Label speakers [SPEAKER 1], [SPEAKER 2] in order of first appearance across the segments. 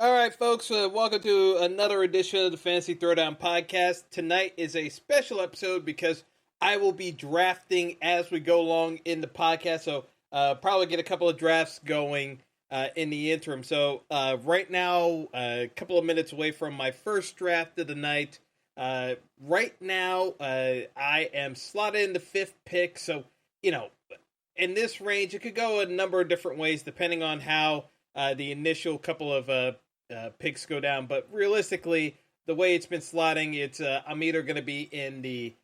[SPEAKER 1] All right, folks, welcome to another edition of the Fantasy Throwdown Podcast. Tonight is a special episode because I will be drafting as we go along in the podcast, so probably get a couple of drafts going in the interim. So right now, a couple of minutes away from my first draft of the night. Right now, I am slotted in the fifth pick, so, in this range, it could go a number of different ways depending on how the initial couple of picks go down, but realistically, the way it's been slotting, it's I'm either going to be in the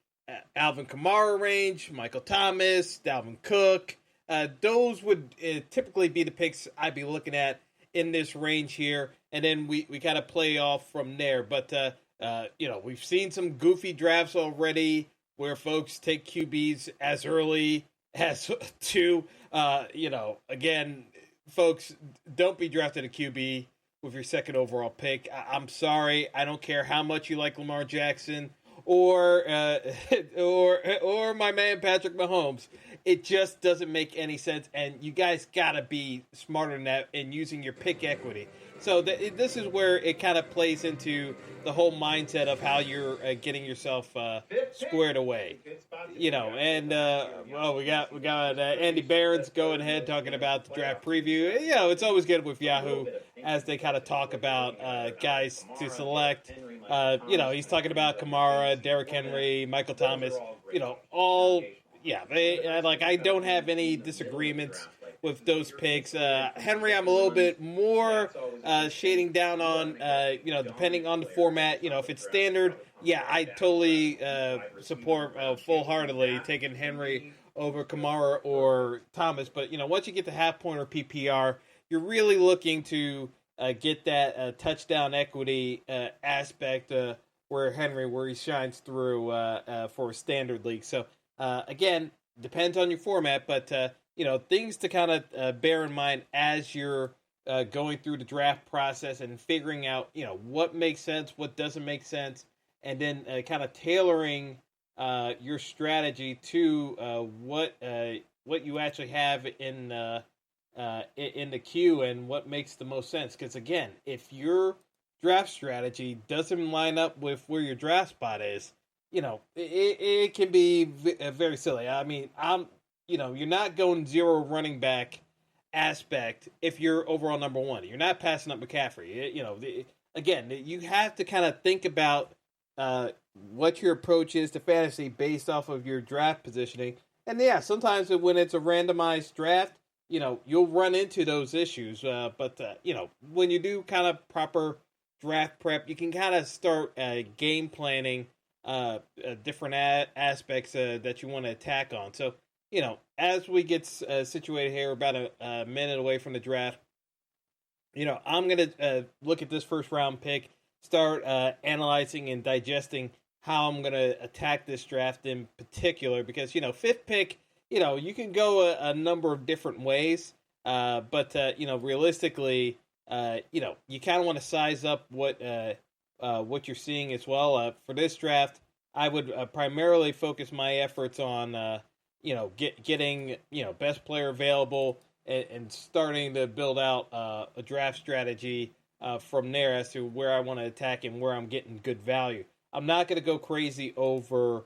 [SPEAKER 1] Alvin Kamara range, Michael Thomas, Dalvin Cook. Those would typically be the picks I'd be looking at in this range here, and then we kind of play off from there. But we've seen some goofy drafts already where folks take QBs as early as two. Again, folks, don't be drafted a QB with your second overall pick. I'm sorry. I don't care how much you like Lamar Jackson or or my man Patrick Mahomes. It just doesn't make any sense, and you guys gotta be smarter than that in using your pick equity. So this is where it kind of plays into the whole mindset of how you're getting yourself squared away. We got Andy Barron's going ahead talking about the draft preview. It's always good with Yahoo as they kind of talk about guys to select. He's talking about Kamara, Derrick Henry, Michael Thomas. All. Yeah, I don't have any disagreements with those picks. Henry, I'm a little bit more shading down on, depending on the format. If it's standard, I totally support full-heartedly taking Henry over Kamara or Thomas. But, once you get to half-point or PPR, you're really looking to get that touchdown equity aspect where he shines through for a standard league. So, again, depends on your format, but things to kind of bear in mind as you're going through the draft process and figuring out what makes sense, what doesn't make sense, and then kind of tailoring your strategy to what you actually have in the queue and what makes the most sense. Because again, if your draft strategy doesn't line up with where your draft spot is, it can be very silly. I mean, you're not going zero running back aspect if you're overall number one. You're not passing up McCaffrey. Again, you have to kind of think about what your approach is to fantasy based off of your draft positioning. And sometimes when it's a randomized draft, you'll run into those issues. But when you do kind of proper draft prep, you can kind of start game planning different aspects that you want to attack on. So, as we get situated here, about a minute away from the draft, I'm going to look at this first round pick, start analyzing and digesting how I'm going to attack this draft in particular, because, fifth pick, you can go a number of different ways, but realistically, you kind of want to size up what you're seeing as well. For this draft, I would primarily focus my efforts on, getting, best player available and starting to build out a draft strategy from there as to where I want to attack and where I'm getting good value. I'm not going to go crazy over,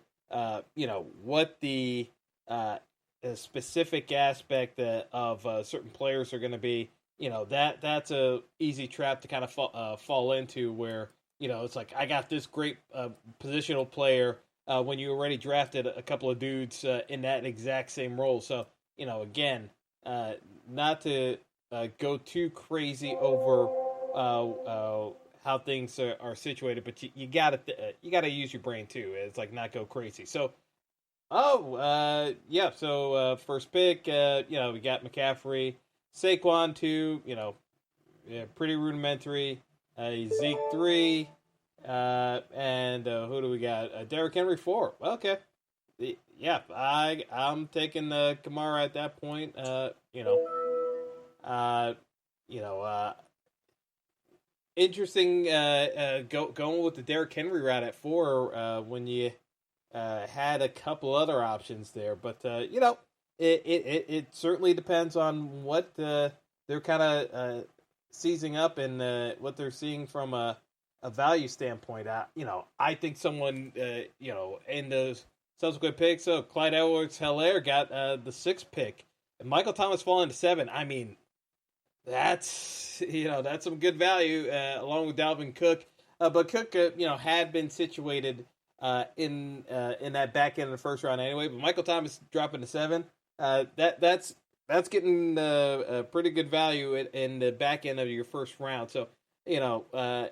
[SPEAKER 1] what the specific aspect of certain players are going to be. That's a easy trap to kind of fall into where, it's like I got this great positional player when you already drafted a couple of dudes in that exact same role. So, again, not to go too crazy over how things are situated, but you gotta use your brain too. It's like not go crazy. So, first pick, we got McCaffrey, Saquon 2, pretty rudimentary. Zeke 3, and who do we got? Derrick Henry 4. Okay, I'm taking Kamara at that point. Interesting. Going with the Derrick Henry route at 4 when you had a couple other options there, but it certainly depends on what they're kind of seizing up and what they're seeing from a value standpoint. I think someone, in those subsequent picks, so Clyde Edwards-Helaire got the sixth pick, and Michael Thomas falling to 7. I mean, that's some good value along with Dalvin Cook. But Cook, had been situated in that back end of the first round anyway. But Michael Thomas dropping to 7. That's getting a pretty good value in the back end of your first round. So now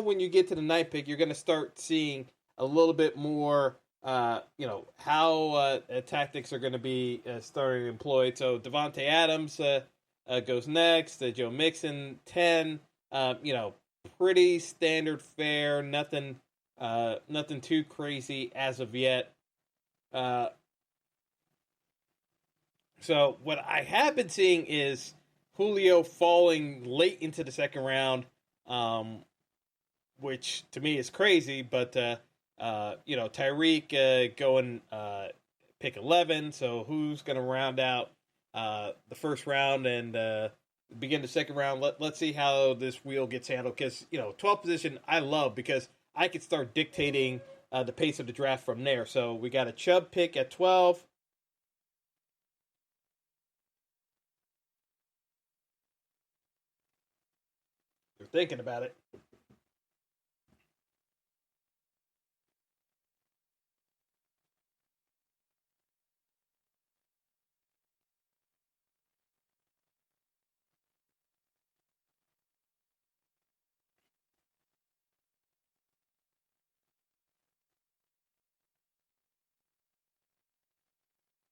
[SPEAKER 1] when you get to the ninth pick, you're going to start seeing a little bit more. How tactics are going to be starting employed. So Devontae Adams goes next. Joe Mixon 10. Pretty standard fare. Nothing too crazy as of yet. So what I have been seeing is Julio falling late into the second round, which to me is crazy. But Tyreek going pick 11. So who's going to round out the first round and begin the second round? Let's see how this wheel gets handled, because 12th position I love, because I could start dictating the pace of the draft from there. So we got a Chubb pick at 12. They're thinking about it.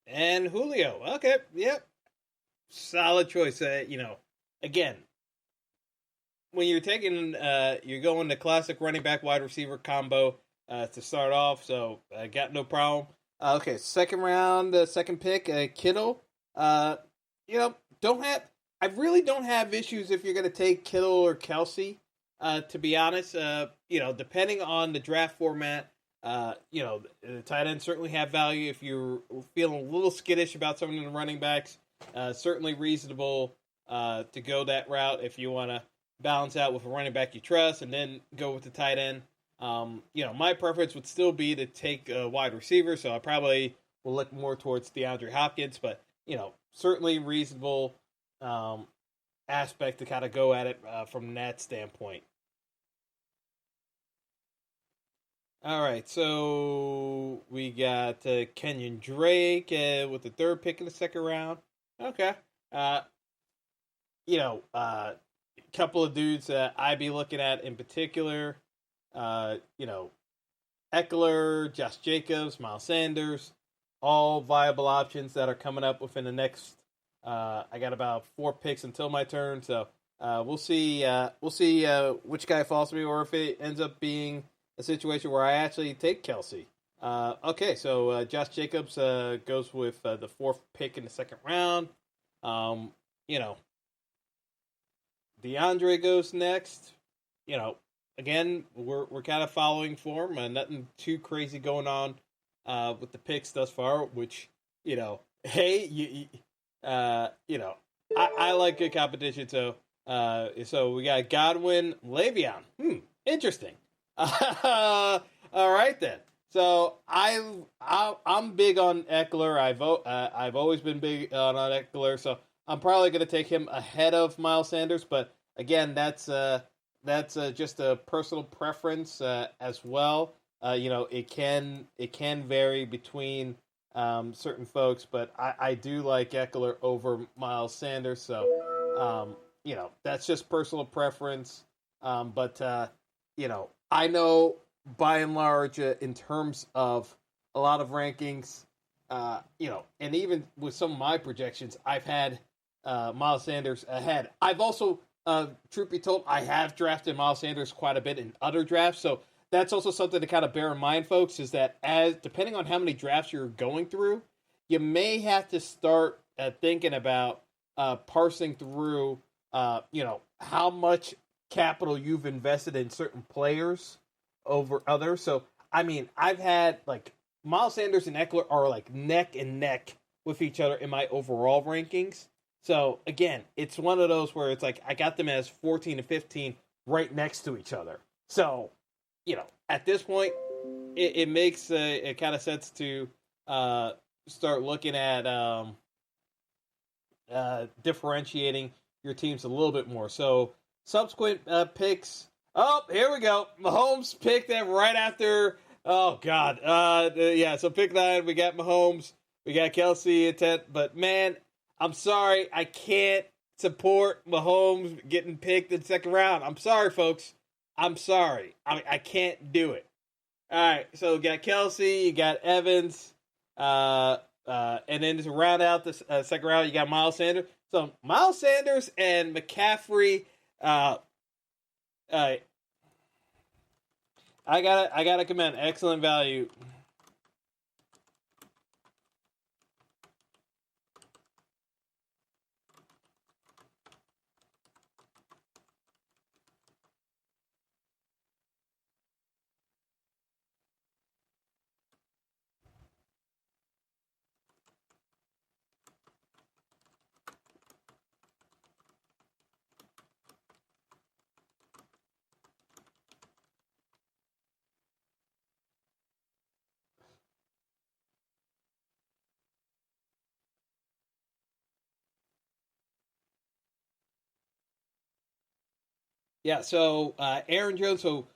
[SPEAKER 1] And Julio. Okay, yep. Solid choice. Again, when you're taking, you're going the classic running back wide receiver combo to start off, so I got no problem. Okay, second round, second pick, Kittle. Don't have. I really don't have issues if you're going to take Kittle or Kelsey. To be honest, depending on the draft format, the tight ends certainly have value. If you're feeling a little skittish about some of the running backs, certainly reasonable to go that route if you want to balance out with a running back you trust and then go with the tight end. My preference would still be to take a wide receiver, so I probably will look more towards DeAndre Hopkins, but, certainly reasonable aspect to kind of go at it from that standpoint. All right, so we got Kenyon Drake with the third pick in the second round. Okay. Couple of dudes that I'd be looking at in particular. Eckler, Josh Jacobs, Miles Sanders, all viable options that are coming up within the next. I got about 4 picks until my turn, so we'll see. We'll see which guy falls to me, or if it ends up being a situation where I actually take Kelsey. Okay, so Josh Jacobs goes with the 4th pick in the second round. DeAndre goes next. Again, we're kind of following form. Nothing too crazy going on with the picks thus far. Which hey, I like good competition. So we got Godwin, Le'Veon. Interesting. All right then. So I'm big on Eckler. I've always been big on Eckler. So I'm probably going to take him ahead of Miles Sanders. But again, that's just a personal preference as well. It can vary between certain folks, but I do like Eckler over Miles Sanders. So that's just personal preference. But I know by and large, in terms of a lot of rankings, and even with some of my projections, I've had Miles Sanders ahead. I've also, truth be told, I have drafted Miles Sanders quite a bit in other drafts, so that's also something to kind of bear in mind, folks, is that depending on how many drafts you're going through, you may have to start thinking about parsing through, how much capital you've invested in certain players over others. So, I mean, I've had, Miles Sanders and Eckler are, neck and neck with each other in my overall rankings. So again, it's one of those where it's like I got them as 14 and 15 right next to each other. So, at this point, it makes it kind of sense to start looking at differentiating your teams a little bit more. So subsequent picks. Oh, here we go. Mahomes picked that right after. Oh God. Yeah. So pick 9. We got Mahomes. We got Kelsey at 10. But man, I'm sorry, I can't support Mahomes getting picked in the second round. I'm sorry, folks. I'm sorry. I can't do it. All right. So we got Kelsey. You got Evans. And then to round out the second round, you got Miles Sanders. So Miles Sanders and McCaffrey. I gotta commend excellent value. Yeah, so Aaron Jones, so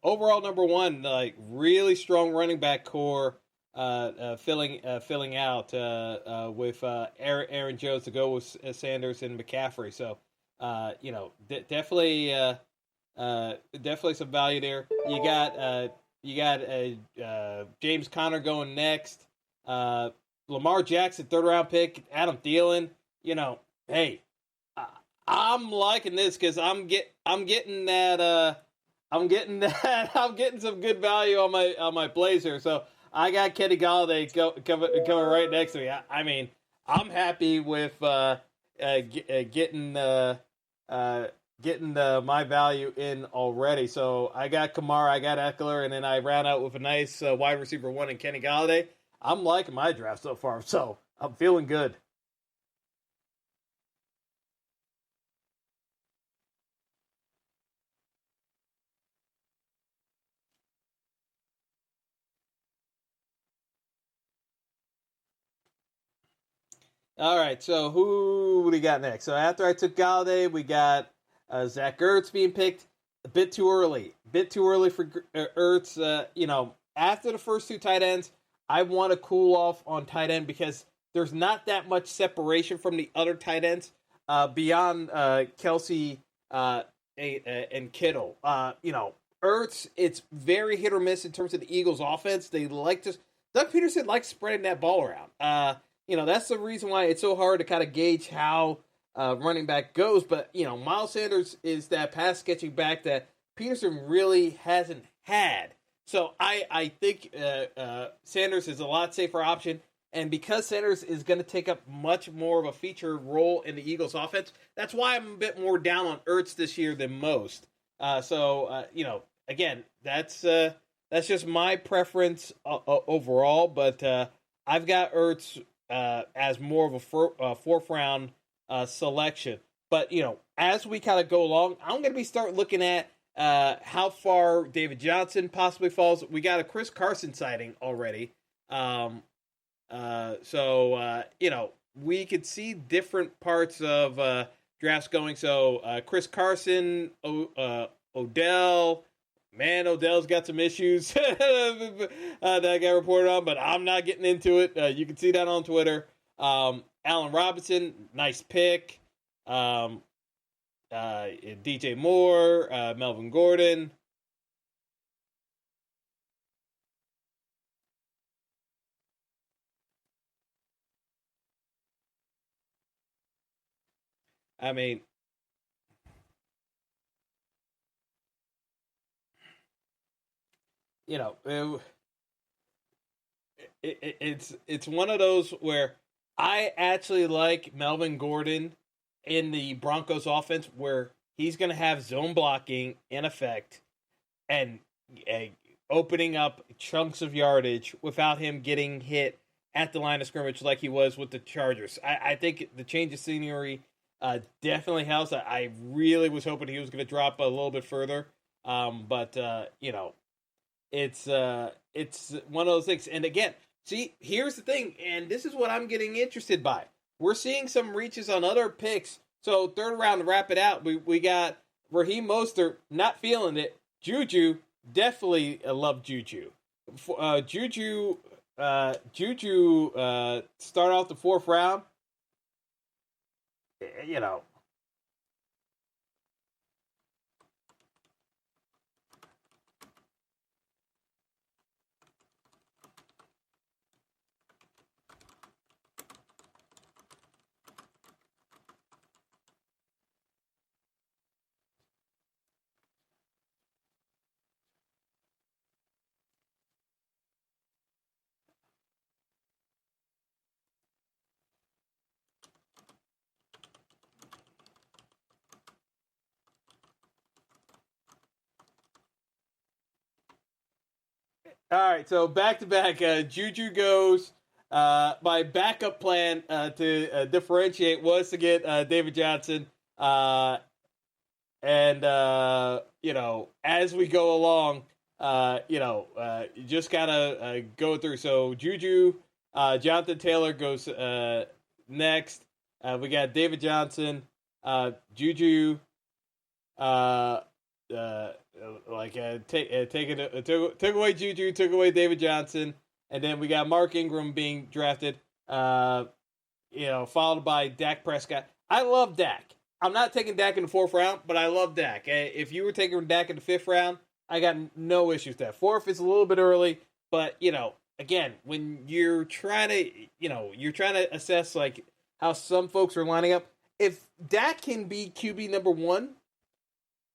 [SPEAKER 1] overall number one, like really strong running back core, filling out with Aaron Jones to go with Sanders and McCaffrey. So definitely definitely some value there. You got James Conner going next. Lamar Jackson, third round pick. Adam Thielen. Hey, I'm liking this because I'm getting that I'm getting some good value on my Blazer. So I got Kenny Galladay coming right next to me. I mean, I'm happy with getting my value in already. So I got Kamara, I got Eckler, and then I ran out with a nice wide receiver 1 in Kenny Galladay. I'm liking my draft so far, so I'm feeling good. All right, so who do we got next? So after I took Galladay, we got Zach Ertz being picked. A bit too early. Bit too early for Ertz. After the first two tight ends, I want to cool off on tight end because there's not that much separation from the other tight ends beyond Kelsey and Kittle. Ertz, it's very hit or miss in terms of the Eagles' offense. They like to. Doug Peterson likes spreading that ball around. That's the reason why it's so hard to kind of gauge how running back goes. But, Miles Sanders is that pass catching back that Peterson really hasn't had. So I think Sanders is a lot safer option. And because Sanders is going to take up much more of a feature role in the Eagles offense, that's why I'm a bit more down on Ertz this year than most. Again, that's just my preference overall. But I've got Ertz as more of a fourth round selection. But as we kind of go along, I'm going to start looking at how far David Johnson possibly falls. We got a Chris Carson sighting already, we could see different parts of drafts going. So Chris Carson, Odell. Man, Odell's got some issues that I got reported on, but I'm not getting into it. You can see that on Twitter. Allen Robinson, nice pick. DJ Moore, Melvin Gordon. I mean, it's one of those where I actually like Melvin Gordon in the Broncos offense where he's going to have zone blocking in effect and opening up chunks of yardage without him getting hit at the line of scrimmage like he was with the Chargers. I think the change of scenery definitely helps. I really was hoping he was going to drop a little bit further, but it's one of those things. And again, see, here's the thing, and this is what I'm getting interested by. We're seeing some reaches on other picks. So third round to wrap it out, we got Raheem Mostert not feeling it. Juju definitely love Juju. Juju start off the fourth round. You know, all right, so back to back, Juju goes. My backup plan to differentiate was to get David Johnson, and as we go along, you just gotta go through. So Juju, Jonathan Taylor goes next. We got David Johnson, Juju, uh, took away Juju, took away David Johnson, and then we got Mark Ingram being drafted. Followed by Dak Prescott. I love Dak. I'm not taking Dak in the fourth round, but I love Dak. If you were taking Dak in the fifth round, I got no issues with that. Fourth is a little bit early, but again, when you're trying to assess like how some folks are lining up. If Dak can be QB number one,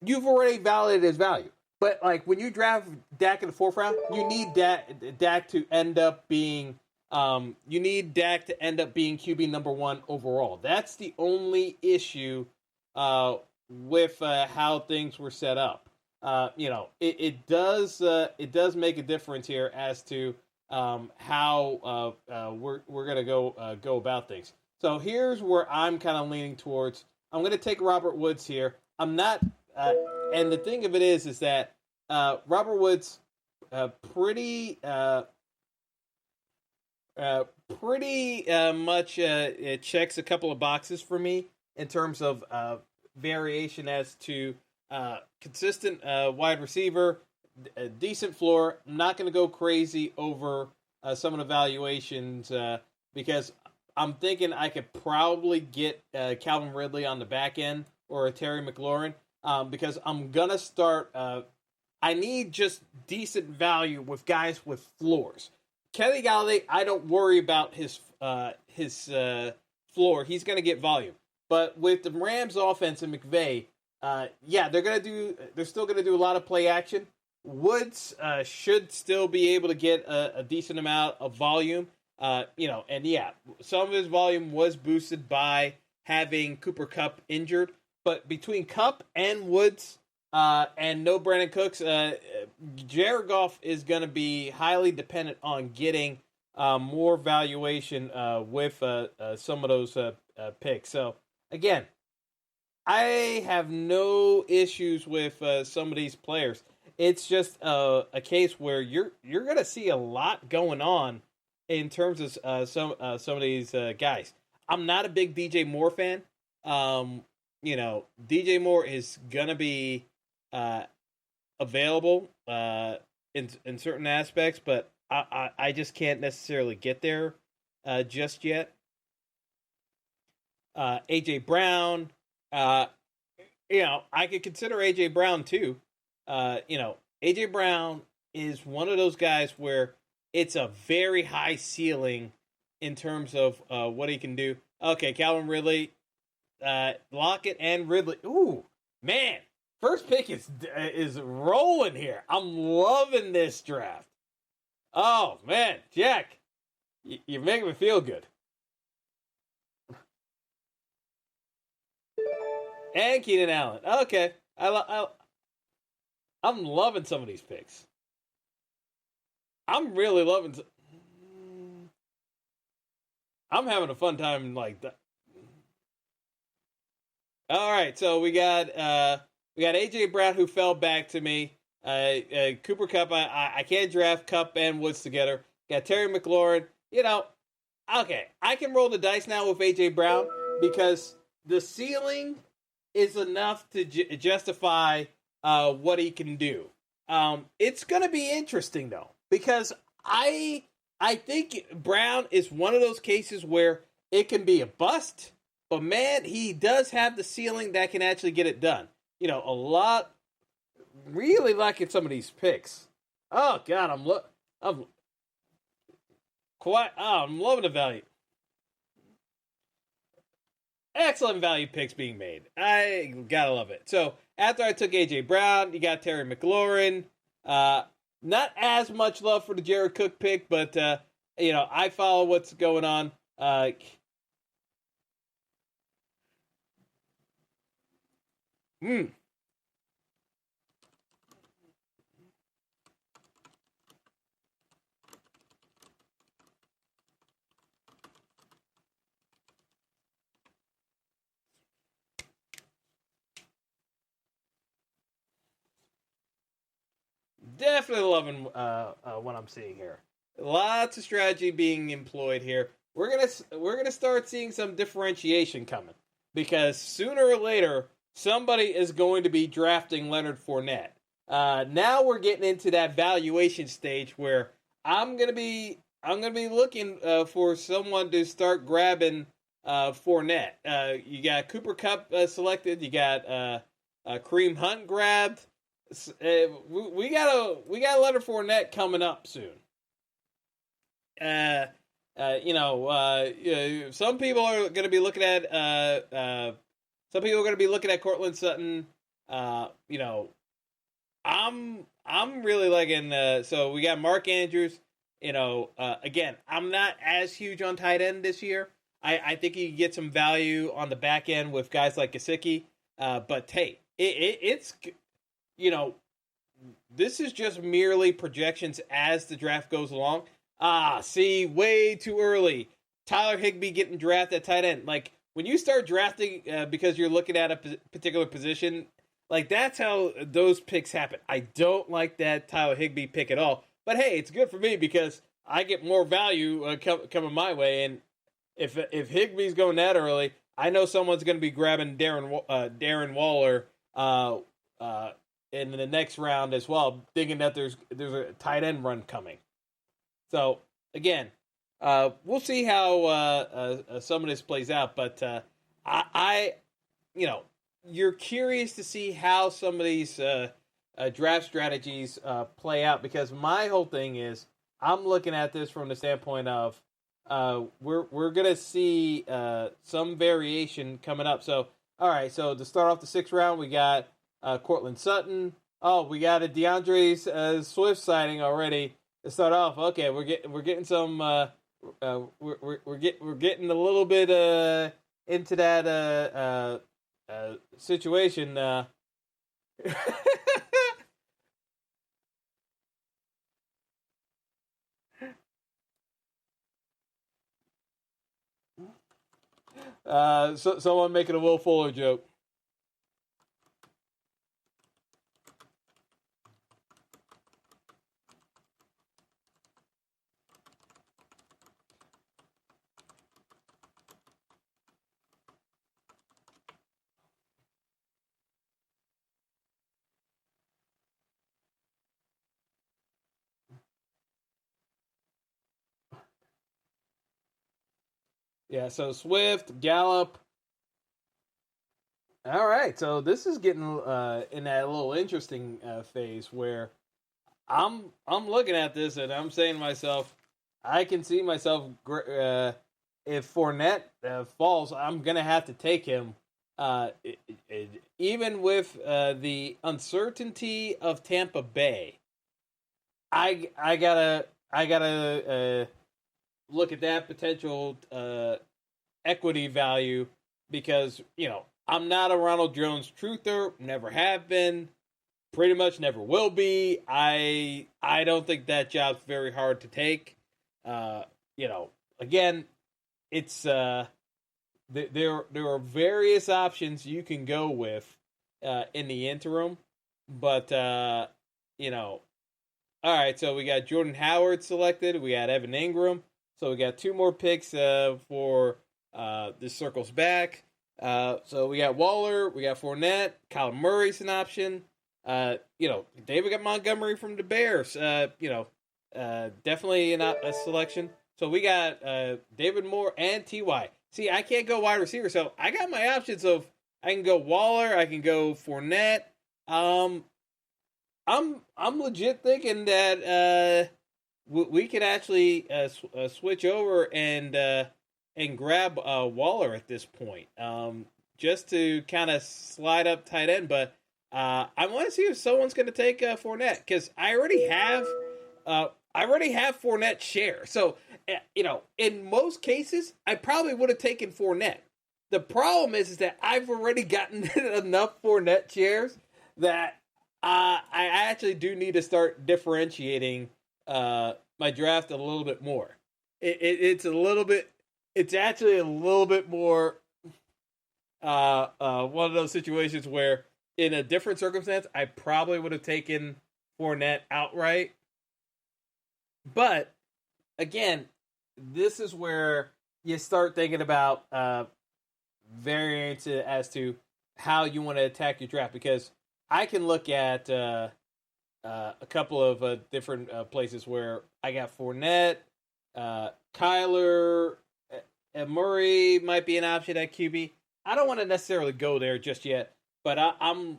[SPEAKER 1] you've already validated his value. But like when you draft Dak in the fourth round, you need Dak to end up being QB number one overall. That's the only issue with how things were set up. It does make a difference here as to how we're gonna go about things. So here's where I'm kind of leaning towards. I'm gonna take Robert Woods here. I'm not, and the thing of it is that Robert Woods pretty much checks a couple of boxes for me in terms of variation as to consistent wide receiver, a decent floor. I'm not going to go crazy over some of the valuations because I'm thinking I could probably get Calvin Ridley on the back end or a Terry McLaurin because I'm going to start. I need just decent value with guys with floors. Kenny Galladay, I don't worry about his floor. He's going to get volume. But with the Rams offense and McVay, they're still going to do a lot of play action. Woods should still be able to get a decent amount of volume. Some of his volume was boosted by having Cooper Kupp injured. But between Kupp and Woods and no Brandon Cooks, Jared Goff is going to be highly dependent on getting more valuation with some of those picks. So, again, I have no issues with some of these players. It's just a case where you're going to see a lot going on in terms of some of these guys. I'm not a big DJ Moore fan. DJ Moore is going to be available in certain aspects, but I just can't necessarily get there just yet. AJ Brown, I could consider AJ Brown too. AJ Brown is one of those guys where it's a very high ceiling in terms of what he can do. Okay, Calvin Ridley, Lockett and Ridley. Ooh, man. First pick is rolling here. I'm loving this draft. Oh, man. Jack, you're making me feel good. And Keenan Allen. Okay. I'm loving some of these picks. I'm really loving I'm having a fun time like that. All right, so we got AJ Brown who fell back to me. Cooper Cup, I can't draft Cup and Woods together. Got Terry McLaurin. Okay, I can roll the dice now with AJ Brown because the ceiling is enough to justify what he can do. It's going to be interesting though because I think Brown is one of those cases where it can be a bust, but man, he does have the ceiling that can actually get it done. A lot. Really liking some of these picks. Oh God, I'm quite. Oh, I'm loving the value. Excellent value picks being made. I gotta love it. So after I took AJ Brown, you got Terry McLaurin. Not as much love for the Jared Cook pick, but I follow what's going on. Hmm. Definitely loving what I'm seeing here. Lots of strategy being employed here. We're gonna start seeing some differentiation coming because sooner or later somebody is going to be drafting Leonard Fournette. Now we're getting into that valuation stage where I'm gonna be looking for someone to start grabbing Fournette. You got Cooper Cup selected. You got Kareem Hunt grabbed. We got Leonard Fournette coming up soon. Some people are going to be looking at Cortland Sutton. I'm really liking. So we got Mark Andrews. Again, I'm not as huge on tight end this year. I think you can get some value on the back end with guys like Gesicki. But hey, it's this is just merely projections as the draft goes along. See, way too early. Tyler Higbee getting drafted at tight end. Like, when you start drafting because you're looking at a particular position, like, that's how those picks happen. I don't like that Tyler Higbee pick at all. But hey, it's good for me because I get more value coming my way. And if Higbee's going that early, I know someone's going to be grabbing Darren Waller in the next round as well, thinking that there's a tight end run coming. So again, we'll see how some of this plays out. But you're curious to see how some of these draft strategies play out because my whole thing is I'm looking at this from the standpoint of we're gonna see some variation coming up. So all right, so to start off the sixth round, we got Cortland Sutton. Oh, we got a DeAndre Swift sighting already to start off. Okay, we're getting some we're getting a little bit into that situation. Someone making a Will Fuller joke. Yeah, so Swift, Gallup. All right, so this is getting in that little interesting phase where I'm looking at this and I'm saying to myself, I can see myself if Fournette falls, I'm gonna have to take him. Even with the uncertainty of Tampa Bay, I gotta look at that potential equity value because I'm not a Ronald Jones truther, never have been, pretty much never will be. I don't think that job's very hard to take. Again, it's there are various options you can go with in the interim, but you know, all right. So we got Jordan Howard selected. We got Evan Ingram. So we got two more picks for this circles back. So we got Waller, we got Fournette, Kyler Murray's an option. David got Montgomery from the Bears. Definitely a selection. So we got David Moore and Ty. See, I can't go wide receiver, so I got my options of I can go Waller, I can go Fournette. I'm legit thinking that we could actually switch over and grab Waller at this point, just to kind of slide up tight end. But I want to see if someone's going to take Fournette because I already have Fournette's share. So in most cases, I probably would have taken Fournette. The problem is that I've already gotten enough Fournette shares that I actually do need to start differentiating my draft a little bit more. It's actually a little bit more one of those situations where in a different circumstance, I probably would have taken Fournette outright. But again, this is where you start thinking about variance as to how you want to attack your draft, because I can look at a couple of different places where I got Fournette, Kyler, and Murray might be an option at QB. I don't want to necessarily go there just yet, but I'm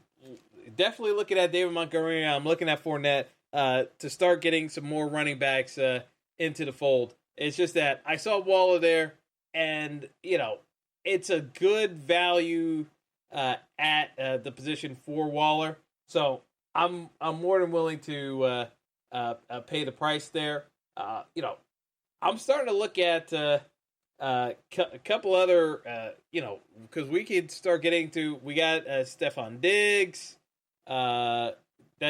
[SPEAKER 1] definitely looking at David Montgomery. I'm looking at Fournette to start getting some more running backs into the fold. It's just that I saw Waller there, and it's a good value at the position for Waller. So I'm more than willing to pay the price there. I'm starting to look at a couple other, because we could start getting to. We got Stephon Diggs that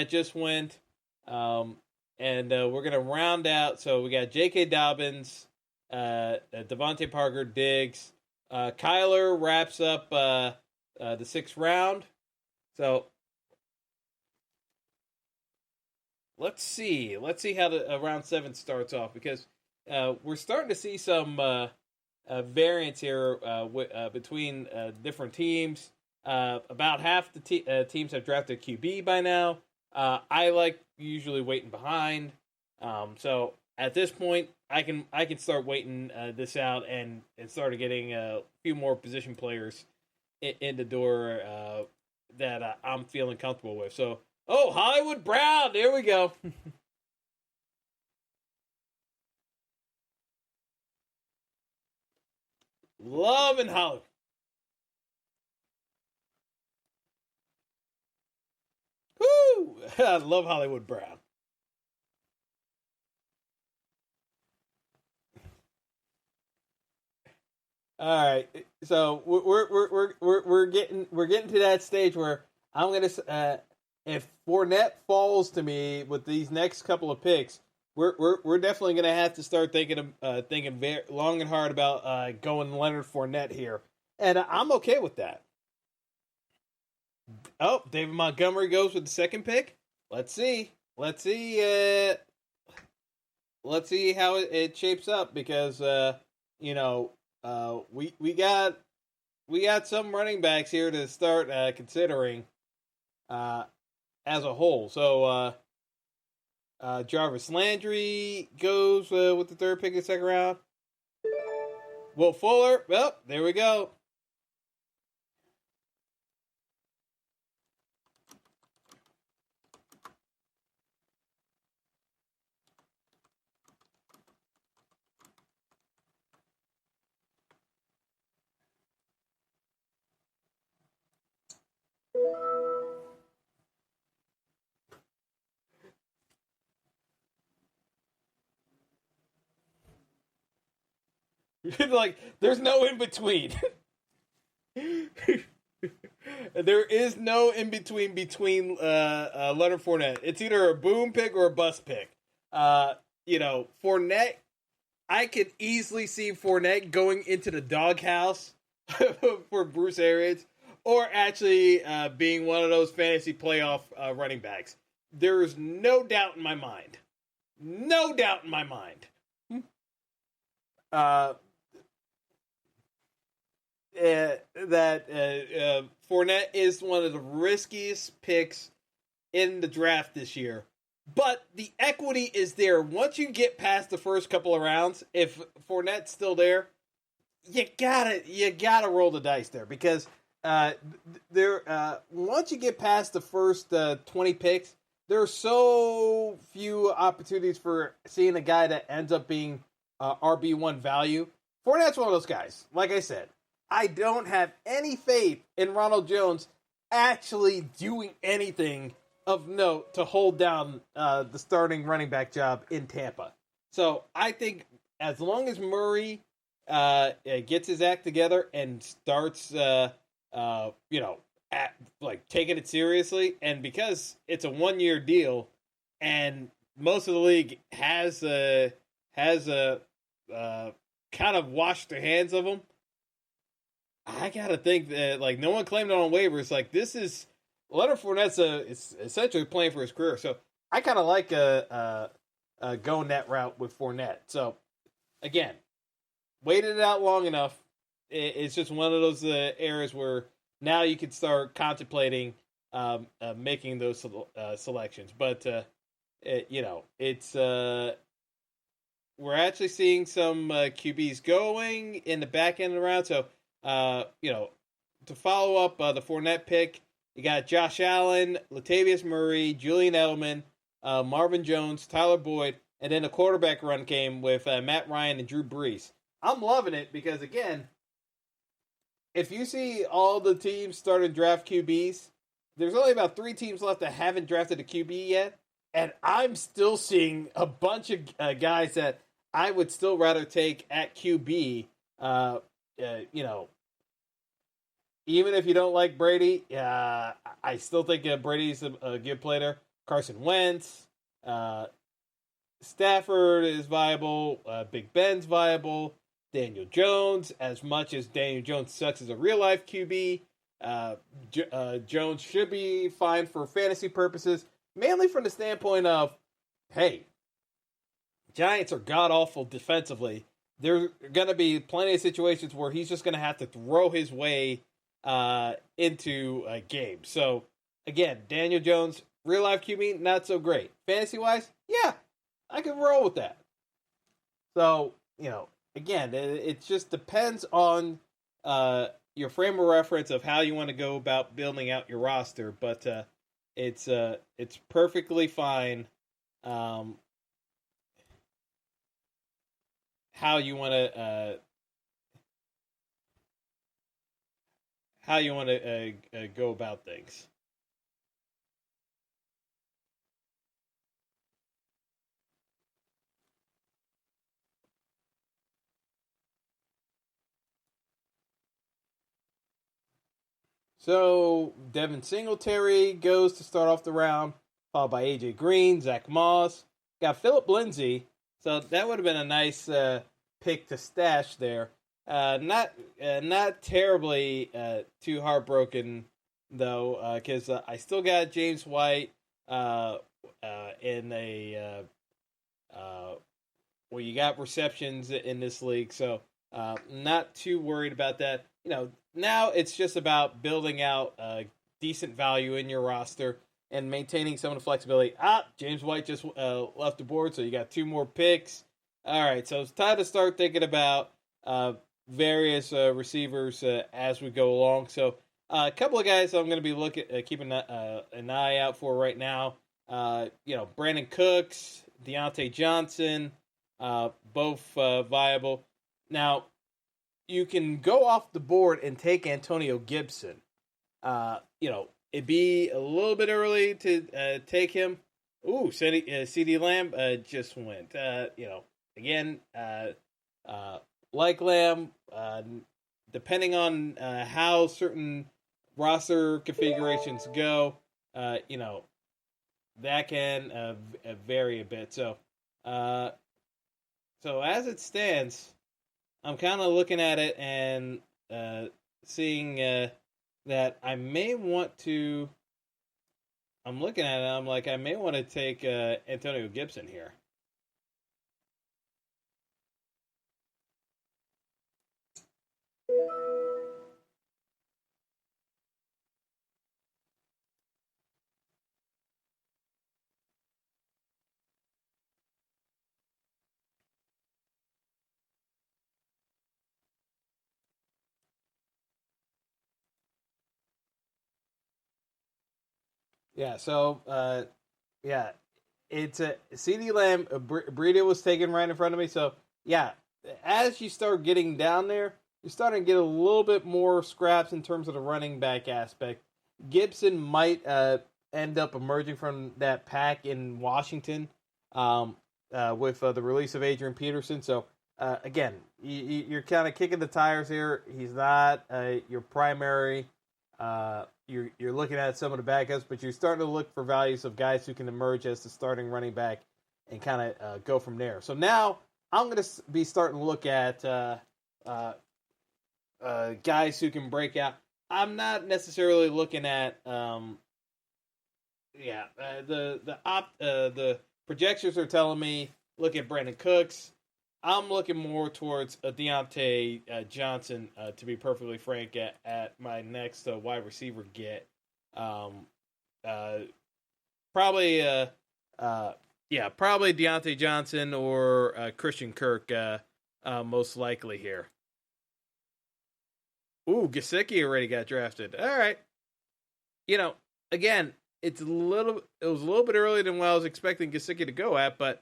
[SPEAKER 1] just went, and we're gonna round out. So we got J.K. Dobbins, Devontae Parker, Diggs. Kyler wraps up the 6th round. So let's see how the round 7 starts off, because we're starting to see some variance here between different teams. About half the teams have drafted QB by now. I like usually waiting behind. So at this point, I can start waiting this out and start getting a few more position players in the door that I'm feeling comfortable with. So, Hollywood Brown, there we go. Loving Hollywood. Woo! I love Hollywood Brown. All right, so we're getting to that stage where I'm gonna if Fournette falls to me with these next couple of picks, we're definitely gonna have to start thinking very long and hard about going Leonard Fournette here, and I'm okay with that. Oh, David Montgomery goes with the 2nd pick. Let's see. Let's see how it shapes up, because we got some running backs here to start considering as a whole. So Jarvis Landry goes with the 3rd pick of the 2nd round. Will Fuller, well, there we go. Like, there's no in between. There is no in between Leonard Fournette. It's either a boom pick or a bust pick. Fournette I could easily see Fournette going into the doghouse for Bruce Arians, or actually being one of those fantasy playoff running backs. There is no doubt in my mind. No doubt in my mind. That Fournette is one of the riskiest picks in the draft this year. But the equity is there. Once you get past the first couple of rounds, if Fournette's still there, you gotta roll the dice there, because once you get past the first 20 picks, there are so few opportunities for seeing a guy that ends up being RB1 value. Fournette's one of those guys. Like I said, I don't have any faith in Ronald Jones actually doing anything of note to hold down the starting running back job in Tampa. So I think as long as Murray gets his act together and starts, taking it seriously, and because it's a 1-year deal, and most of the league has kind of washed their hands of him, I gotta think that no one claimed it on waivers. This is Leonard Fournette's is essentially playing for his career, so I kind of like going that route with Fournette. So again, waited it out long enough. It's just one of those areas where now you can start contemplating making those selections. But it's we're actually seeing some QBs going in the back end of the round. So to follow up the Fournette pick, you got Josh Allen, Latavius Murray, Julian Edelman, Marvin Jones, Tyler Boyd, and then a quarterback run game with Matt Ryan and Drew Brees. I'm loving it because, again, if you see all the teams starting draft QBs, there's only about 3 teams left that haven't drafted a QB yet, and I'm still seeing a bunch of guys that I would still rather take at QB. Even if you don't like Brady, I still think Brady's a good player. Carson Wentz, Stafford is viable. Big Ben's viable. Daniel Jones, as much as Daniel Jones sucks as a real-life QB, Jones should be fine for fantasy purposes, mainly from the standpoint of, hey, Giants are god-awful defensively. There are going to be plenty of situations where he's just going to have to throw his way into a game. So, again, Daniel Jones, real-life QB, not so great. Fantasy-wise, yeah, I can roll with that. So, again, it just depends on your frame of reference of how you want to go about building out your roster. But it's perfectly fine how you want to go about things. So Devin Singletary goes to start off the round, followed by AJ Green, Zach Moss. Got Philip Lindsay, so that would have been a nice pick to stash there. Not terribly too heartbroken though, because I still got James White in a you got receptions in this league, so not too worried about that. Now it's just about building out decent value in your roster and maintaining some of the flexibility. James White just left the board, so you got 2 more picks. All right, so it's time to start thinking about various receivers as we go along. So a couple of guys I'm going to be keeping an eye out for right now. Brandon Cooks, Deontay Johnson, both viable. Now, you can go off the board and take Antonio Gibson. It'd be a little bit early to take him. Ooh, CD Lamb just went. Again, like Lamb, depending on how certain roster configurations go, that can vary a bit. So, So as it stands, I'm kind of looking at it and seeing that I may want to. I'm looking at it. I'm like, I may want to take Antonio Gibson here. Yeah. So yeah, it's a CD Lamb. Breida was taken right in front of me. So yeah, as you start getting down there, you're starting to get a little bit more scraps in terms of the running back aspect. Gibson might end up emerging from that pack in Washington with the release of Adrian Peterson. So again, you're kind of kicking the tires here. He's not your primary. You're looking at some of the backups, but you're starting to look for values of guys who can emerge as the starting running back and kind of go from there. So now I'm going to be starting to look at guys who can break out. I'm not necessarily looking at the projections are telling me look at Brandon Cooks. I'm looking more towards Deontay Johnson, to be perfectly frank, at my next wide receiver get. Probably Deontay Johnson or Christian Kirk, most likely here. Ooh, Gesicki already got drafted. All right. Again, it was a little bit earlier than what I was expecting Gesicki to go at, but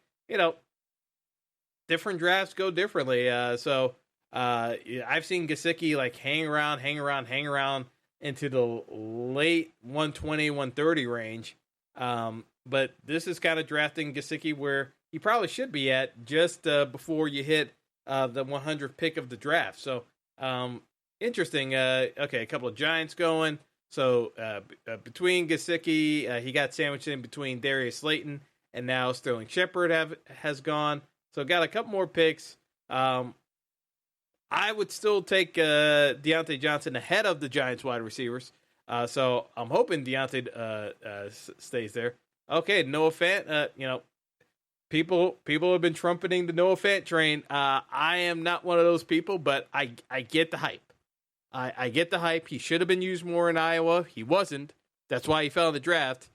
[SPEAKER 1] different drafts go differently. So I've seen Gesicki like hang around into the late 120, 130 range. But this is kind of drafting Gesicki where he probably should be at just before you hit the 100th pick of the draft. So interesting. Okay, a couple of Giants going. So between Gesicki, he got sandwiched in between Darius Slayton and now Sterling Shepard has gone. So got a couple more picks. I would still take Deontay Johnson ahead of the Giants wide receivers. So I'm hoping Deontay stays there. Okay, Noah Fant. People have been trumpeting the Noah Fant train. I am not one of those people, but I get the hype. I get the hype. He should have been used more in Iowa. He wasn't. That's why he fell in the draft.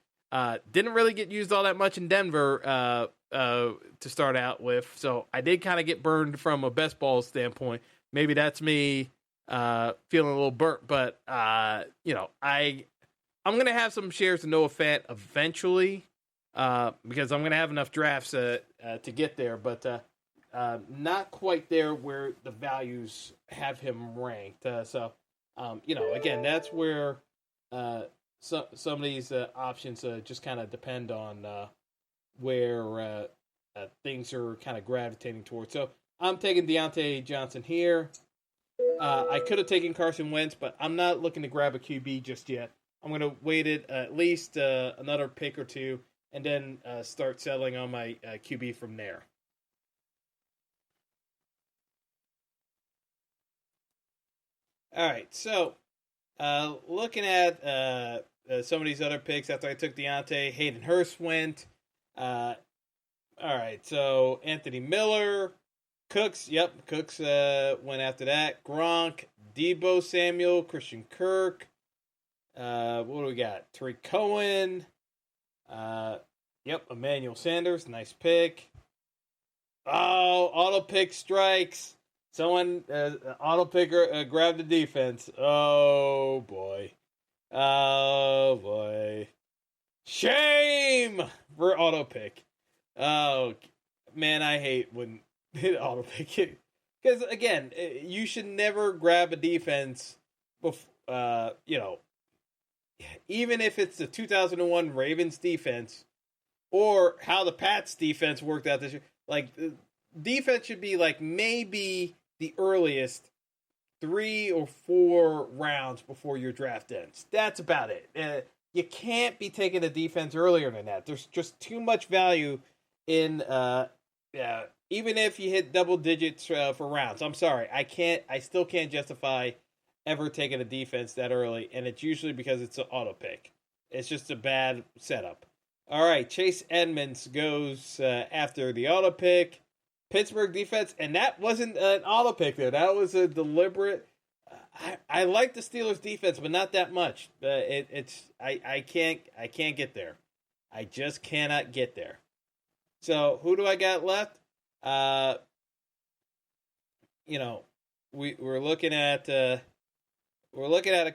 [SPEAKER 1] Didn't really get used all that much in Denver to start out with. So I did kind of get burned from a best ball standpoint. Maybe that's me feeling a little burnt. But, I'm going to have some shares of Noah Fant eventually because I'm going to have enough drafts to get there. But not quite there where the values have him ranked. Again, that's where some of these options just kind of depend on where things are kind of gravitating towards. So I'm taking Deontay Johnson here. I could have taken Carson Wentz, but I'm not looking to grab a QB just yet. I'm going to wait it at least another pick or two and then start settling on my QB from there. All right, so looking at some of these other picks after I took Deontay, Hayden Hurst went. All right, so Anthony Miller, Cooks. Yep, Cooks went after that. Gronk, Debo Samuel, Christian Kirk. What do we got? Tariq Cohen. Emmanuel Sanders. Nice pick. Oh, auto pick strikes. Someone, auto picker, grabbed the defense. Oh, boy. Oh, boy. Shame for auto pick. Oh, man, I hate when auto pick it. Because, again, you should never grab a defense, even if it's the 2001 Ravens defense or how the Pats defense worked out this year. Like, defense should be, like, maybe the earliest 3 or 4 rounds before your draft ends. That's about it. You can't be taking a defense earlier than that. There's just too much value in Yeah, even if you hit double digits for rounds, I'm sorry, I still can't justify ever taking a defense that early, and it's usually because it's an auto pick. It's just a bad setup. All right, Chase Edmonds goes after the auto pick. Pittsburgh defense, and that wasn't an auto pick there. That was a deliberate. I like the Steelers defense, but not that much. I can't get there. I just cannot get there. So who do I got left? Uh, you know, we're looking at a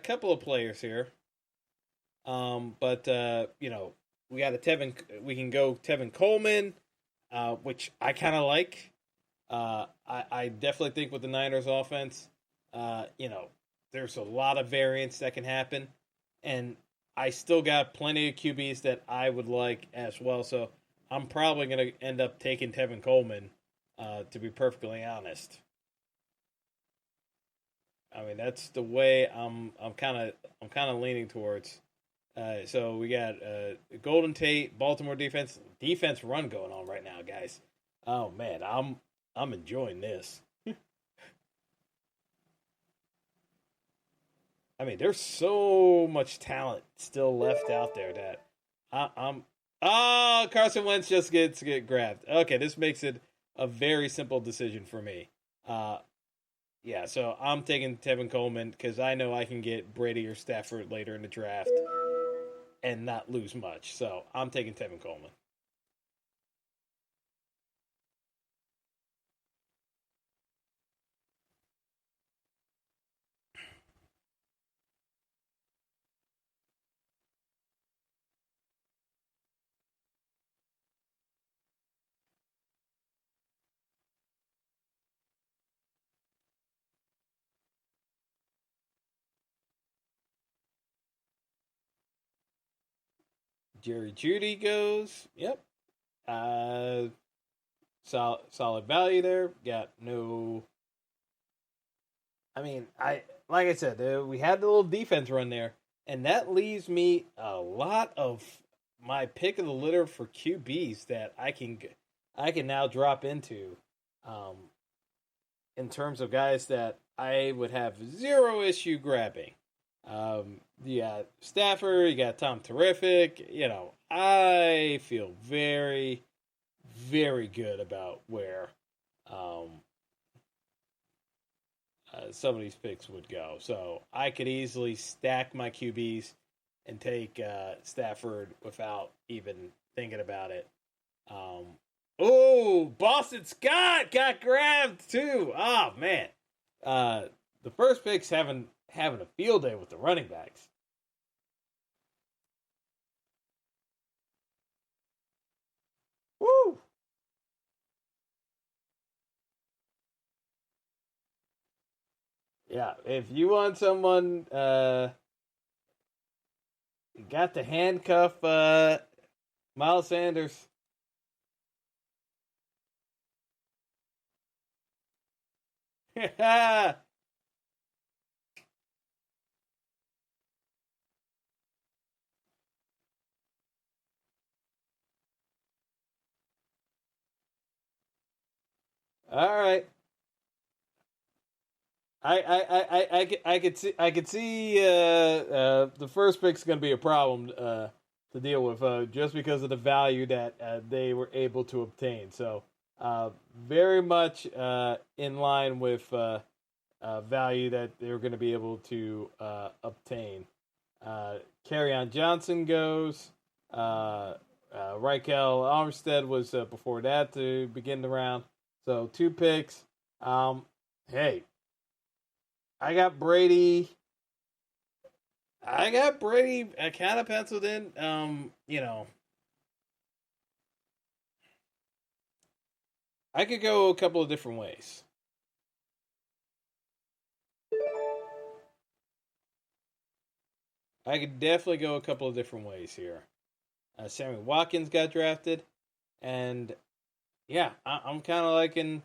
[SPEAKER 1] couple of players here. But we got a Tevin. We can go Tevin Coleman, which I kind of like. I definitely think with the Niners offense, there's a lot of variance that can happen, and I still got plenty of QBs that I would like as well. So I'm probably going to end up taking Tevin Coleman, to be perfectly honest. I mean, that's the way I'm kind of leaning towards. So we got Golden Tate, Baltimore defense run going on right now, guys. Oh man, I'm enjoying this. I mean, there's so much talent still left out there that I'm. Oh, Carson Wentz just get grabbed. Okay, this makes it a very simple decision for me. Uh, yeah, so I'm taking Tevin Coleman because I know I can get Brady or Stafford later in the draft and not lose much. So I'm taking Tevin Coleman. Jerry Judy goes. Yep. Uh, solid value there. Got no. I mean, I like I said, we had the little defense run there, and that leaves me a lot of my pick of the litter for QBs that I can now drop into, um, in terms of guys that I would have zero issue grabbing. You got Stafford, you got Tom Terrific. I feel very, very good about where um, some of these picks would go. So I could easily stack my QBs and take Stafford without even thinking about it. Um, oh, Boston Scott got grabbed too. Oh man, uh, the first pick's having a field day with the running backs. Woo! Yeah, if you want someone, got to handcuff Miles Sanders. All right. I could see the first pick's going to be a problem to deal with, just because of the value that they were able to obtain. So uh, very much in line with value that they're going to be able to obtain. Uh, on Johnson goes. Raquel Armstead was before that to begin the round. So two picks. Hey, I got Brady. I got Brady. I kind of penciled in. I could go a couple of different ways. I could definitely go a couple of different ways here. Sammy Watkins got drafted, and yeah, I'm kind of liking.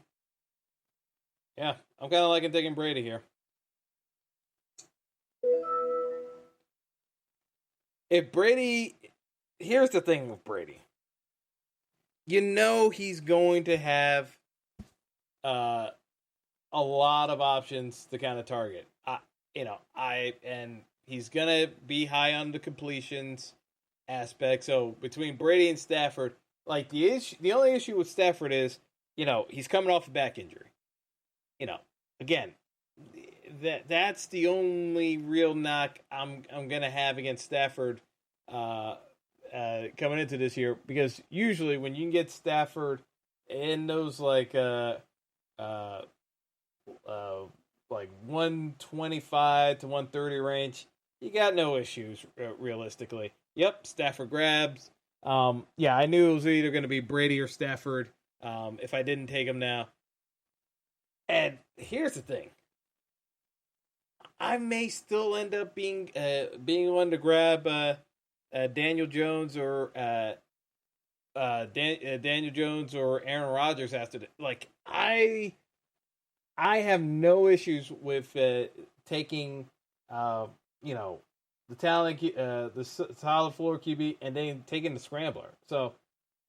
[SPEAKER 1] Yeah, I'm kind of liking taking Brady here. If Brady, here's the thing with Brady. he's going to have uh, a lot of options to kind of target. And he's gonna be high on the completions aspect. So between Brady and Stafford, like the only issue with Stafford is, he's coming off a back injury. You know, again, that's the only real knock I'm gonna have against Stafford uh, coming into this year, because usually when you can get Stafford in those uh, uh, like 125 to 130 range, you got no issues realistically. Yep, Stafford grabs. Yeah, I knew it was either going to be Brady or Stafford. If I didn't take him now, and here's the thing, I may still end up being one to grab Daniel Jones or Daniel Jones or Aaron Rodgers after the, like I have no issues with taking, uh, you know, the solid floor QB and then taking the scrambler. So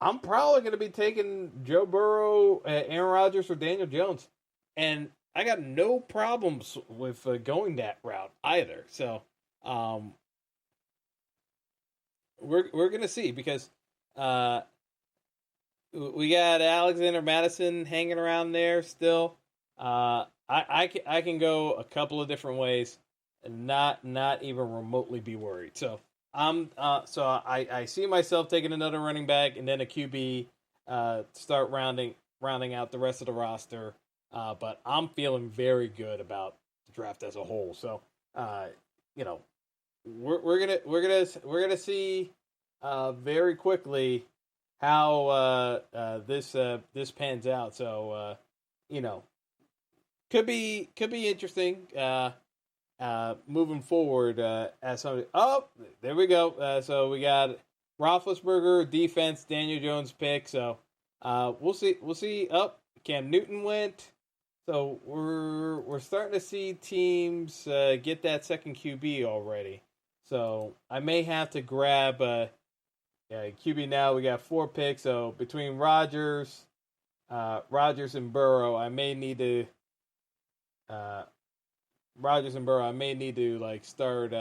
[SPEAKER 1] I'm probably going to be taking Joe Burrow, Aaron Rodgers, or Daniel Jones, and I got no problems with going that route either. So um, we're going to see, because uh, we got Alexander Madison hanging around there still. I can go a couple of different ways and not even remotely be worried. So I see myself taking another running back and then a QB, start rounding out the rest of the roster. But I'm feeling very good about the draft as a whole. So uh, you know we're gonna see very quickly how this pans out. So you know could be interesting moving forward. As somebody, oh, there we go. So we got Roethlisberger defense, Daniel Jones pick. So we'll see. We'll see. Up, Cam Newton went. So we're starting to see teams get that second QB already. So I may have to grab QB now. We got 4 picks. So between Rodgers and Burrow, I may need to uh, Rodgers and Burrow. I may need to like start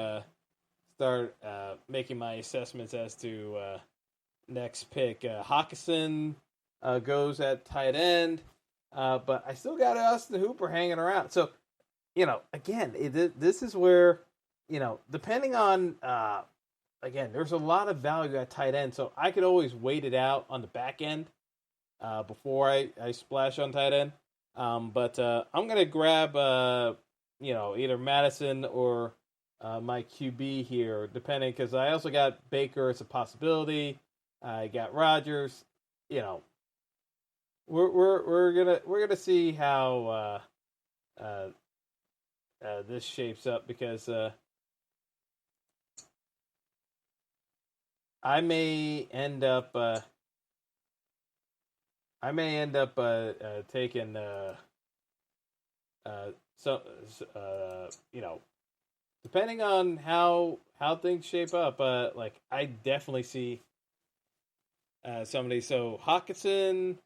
[SPEAKER 1] making my assessments as to next pick. Hawkinson goes at tight end, but I still got Austin Hooper hanging around. So again, this is where depending on again, there's a lot of value at tight end, so I could always wait it out on the back end before I splash on tight end. But I'm gonna grab either Madison or my QB here, depending, because I also got Baker as a possibility. I got Rodgers. You know, we're gonna see how this shapes up, because I may end up taking so depending on how things shape up. Like I definitely see somebody. So Hawkinson,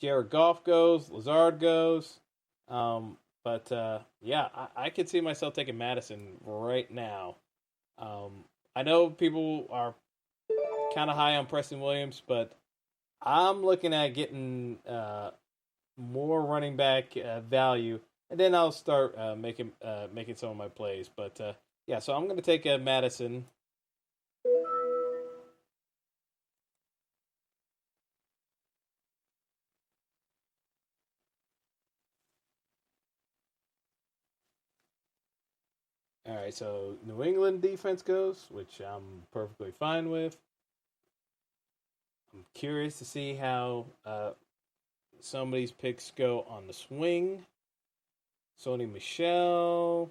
[SPEAKER 1] Jared Goff goes, Lazard goes. But yeah, I could see myself taking Madison right now. I know people are kind of high on Preston Williams, but I'm looking at getting more running back value, and then I'll start making some of my plays. But yeah, so I'm going to take Madison. All right, so New England defense goes, which I'm perfectly fine with. I'm curious to see how some of these picks go on the swing. Sony Michelle.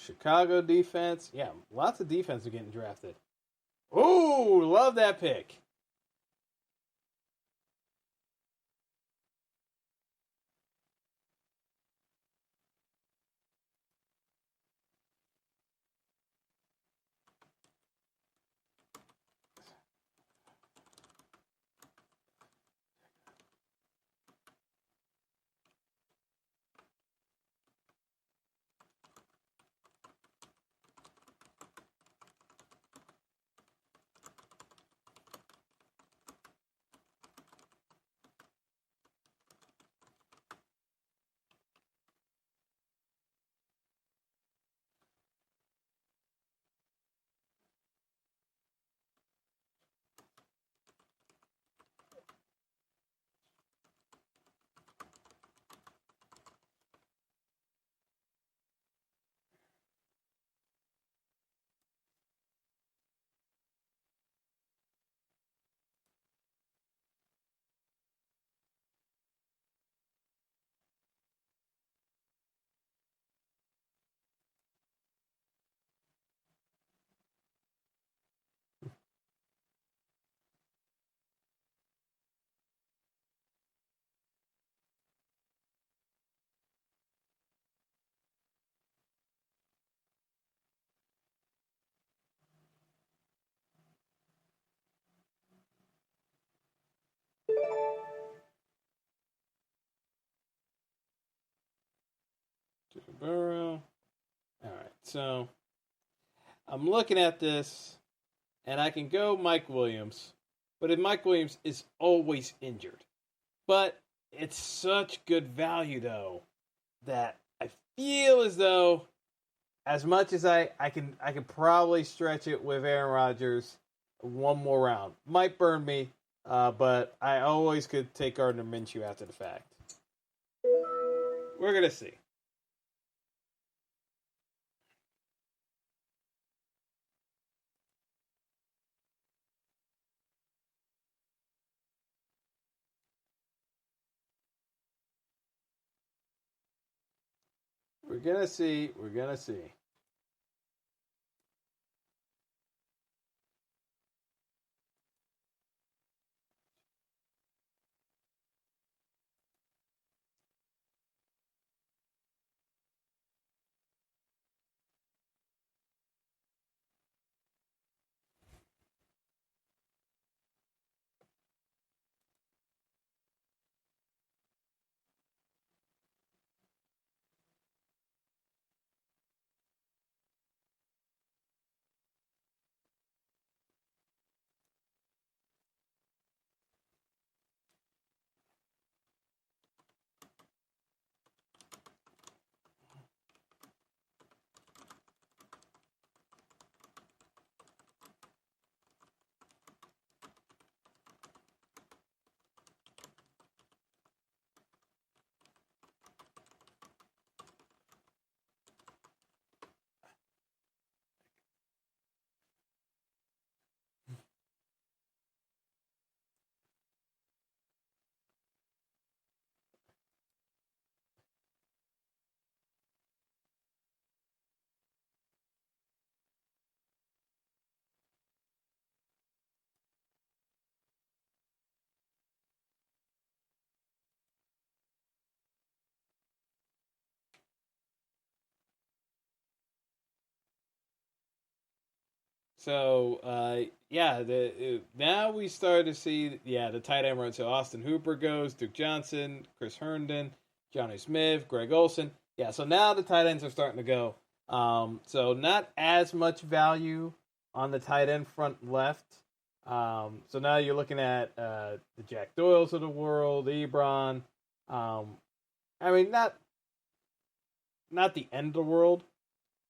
[SPEAKER 1] Chicago defense. Yeah, lots of defense are getting drafted. Ooh, love that pick. Burrow. All right, so I'm looking at this, and I can go Mike Williams, but if Mike Williams is always injured, but it's such good value though that I feel as though, as much as I can probably stretch it with Aaron Rodgers one more round. Might burn me, but I always could take Gardner Minshew after the fact. We're gonna see. We're gonna see. We're gonna see. So yeah, the now we start to see the tight end run. So Austin Hooper goes, Duke Johnson, Chris Herndon, Johnny Smith, Greg Olson. Yeah, so now the tight ends are starting to go. So not as much value on the tight end front left. So now you're looking at the Jack Doyles of the world, Ebron. I mean, not the end of the world,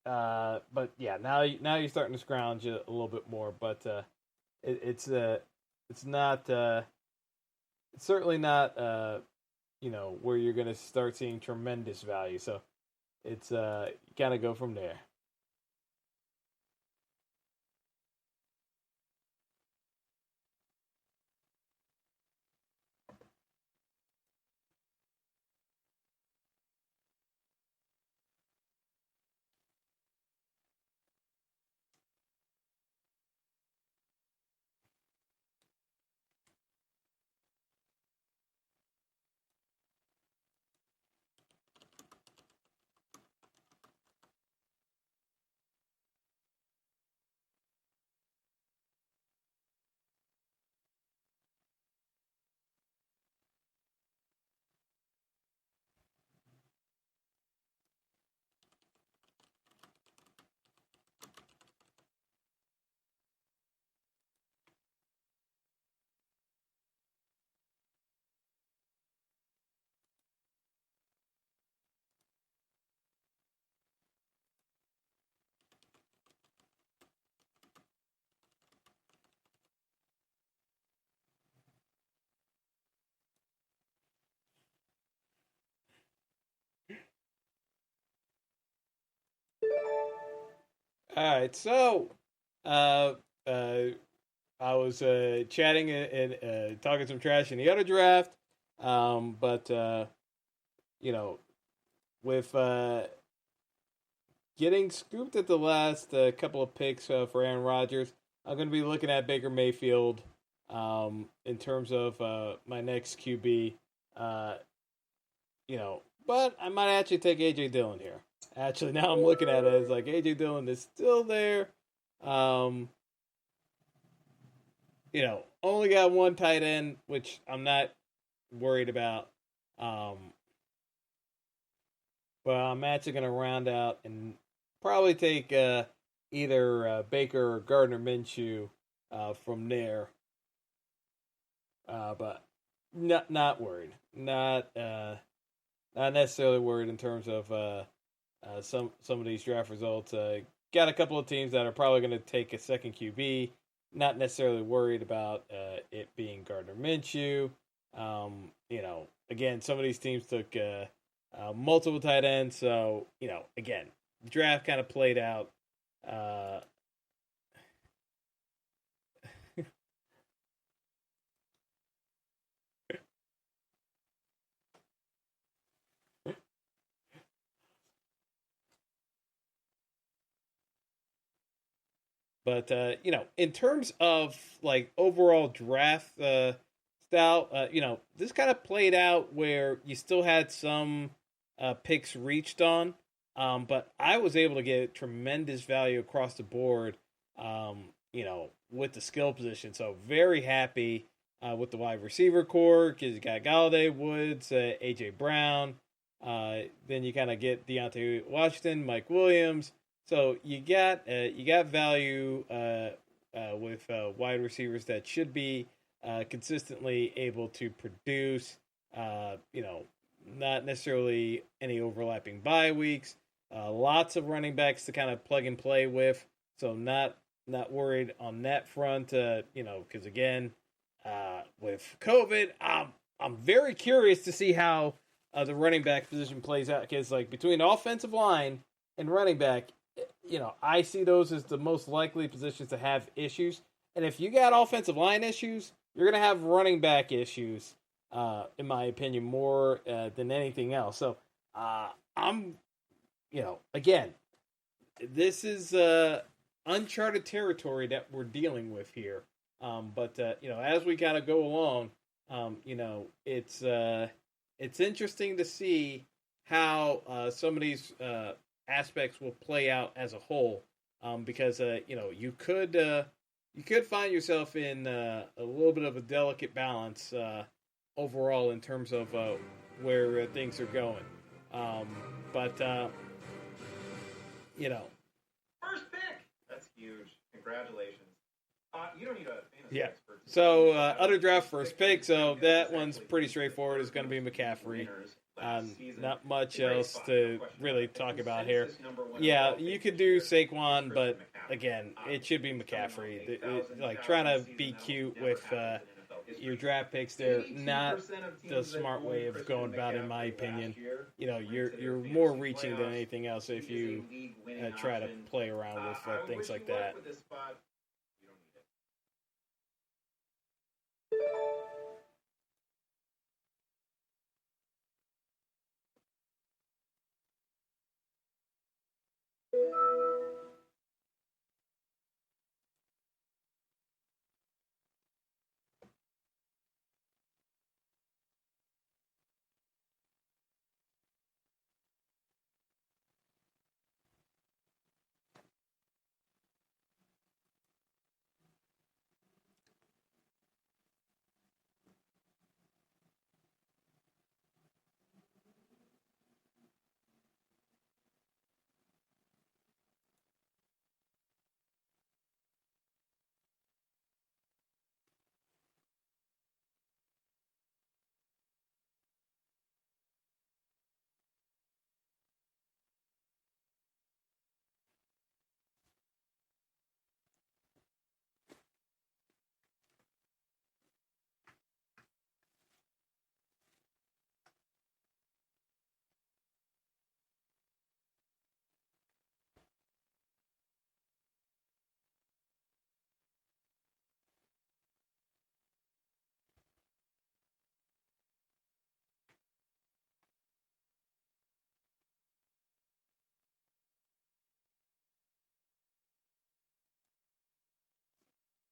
[SPEAKER 1] but yeah, now you're starting to scrounge a little bit more, but it's not it's certainly not where you're gonna start seeing tremendous value. So it's you kind of go from there. All right, so uh, uh, I was chatting and talking some trash in the other draft, but you know, with getting scooped at the last couple of picks for Aaron Rodgers, I'm going to be looking at Baker Mayfield in terms of my next QB. Uh, but I might actually take AJ Dillon here. Actually, now I'm looking at it as like AJ Dillon is still there. Um, only got one tight end, which I'm not worried about. Um, but I'm actually going to round out and probably take either Baker or Gardner Minshew from there. But not worried. Not necessarily worried in terms of some of these draft results. Got a couple of teams that are probably going to take a second QB. Not necessarily worried about it being Gardner Minshew. Again, some of these teams took multiple tight ends, so again, the draft kind of played out. Uh, But in terms of like overall draft style, this kind of played out where you still had some picks reached on, but I was able to get tremendous value across the board. With the skill position, so very happy with the wide receiver core because you got Galladay, Woods, AJ Brown. Then you kind of get Deontay Washington, Mike Williams. So you got value with wide receivers that should be consistently able to produce. Not necessarily any overlapping bye weeks. Lots of running backs to kind of plug and play with. So not worried on that front. Because again, with COVID, I'm very curious to see how the running back position plays out. Because like between offensive line and running back, I see those as the most likely positions to have issues. And if you got offensive line issues, you're going to have running back issues, in my opinion, more than anything else. So I'm, again, this is uncharted territory that we're dealing with here. But as we kind of go along, it's interesting to see how some of these aspects will play out as a whole, because you could find yourself in a little bit of a delicate balance overall in terms of where things are going. But
[SPEAKER 2] First pick. That's huge. Congratulations. You don't need a famous
[SPEAKER 1] yeah.
[SPEAKER 2] expert.
[SPEAKER 1] So other draft first pick. So that one's pretty straightforward. It's going to be McCaffrey. Not much else to really talk about here. Yeah, you could do Saquon, but again, it should be McCaffrey. Like trying to be cute with your draft picks, they're not the smart way of going about it, in my opinion. You're more reaching than anything else if you try to play around with things like that.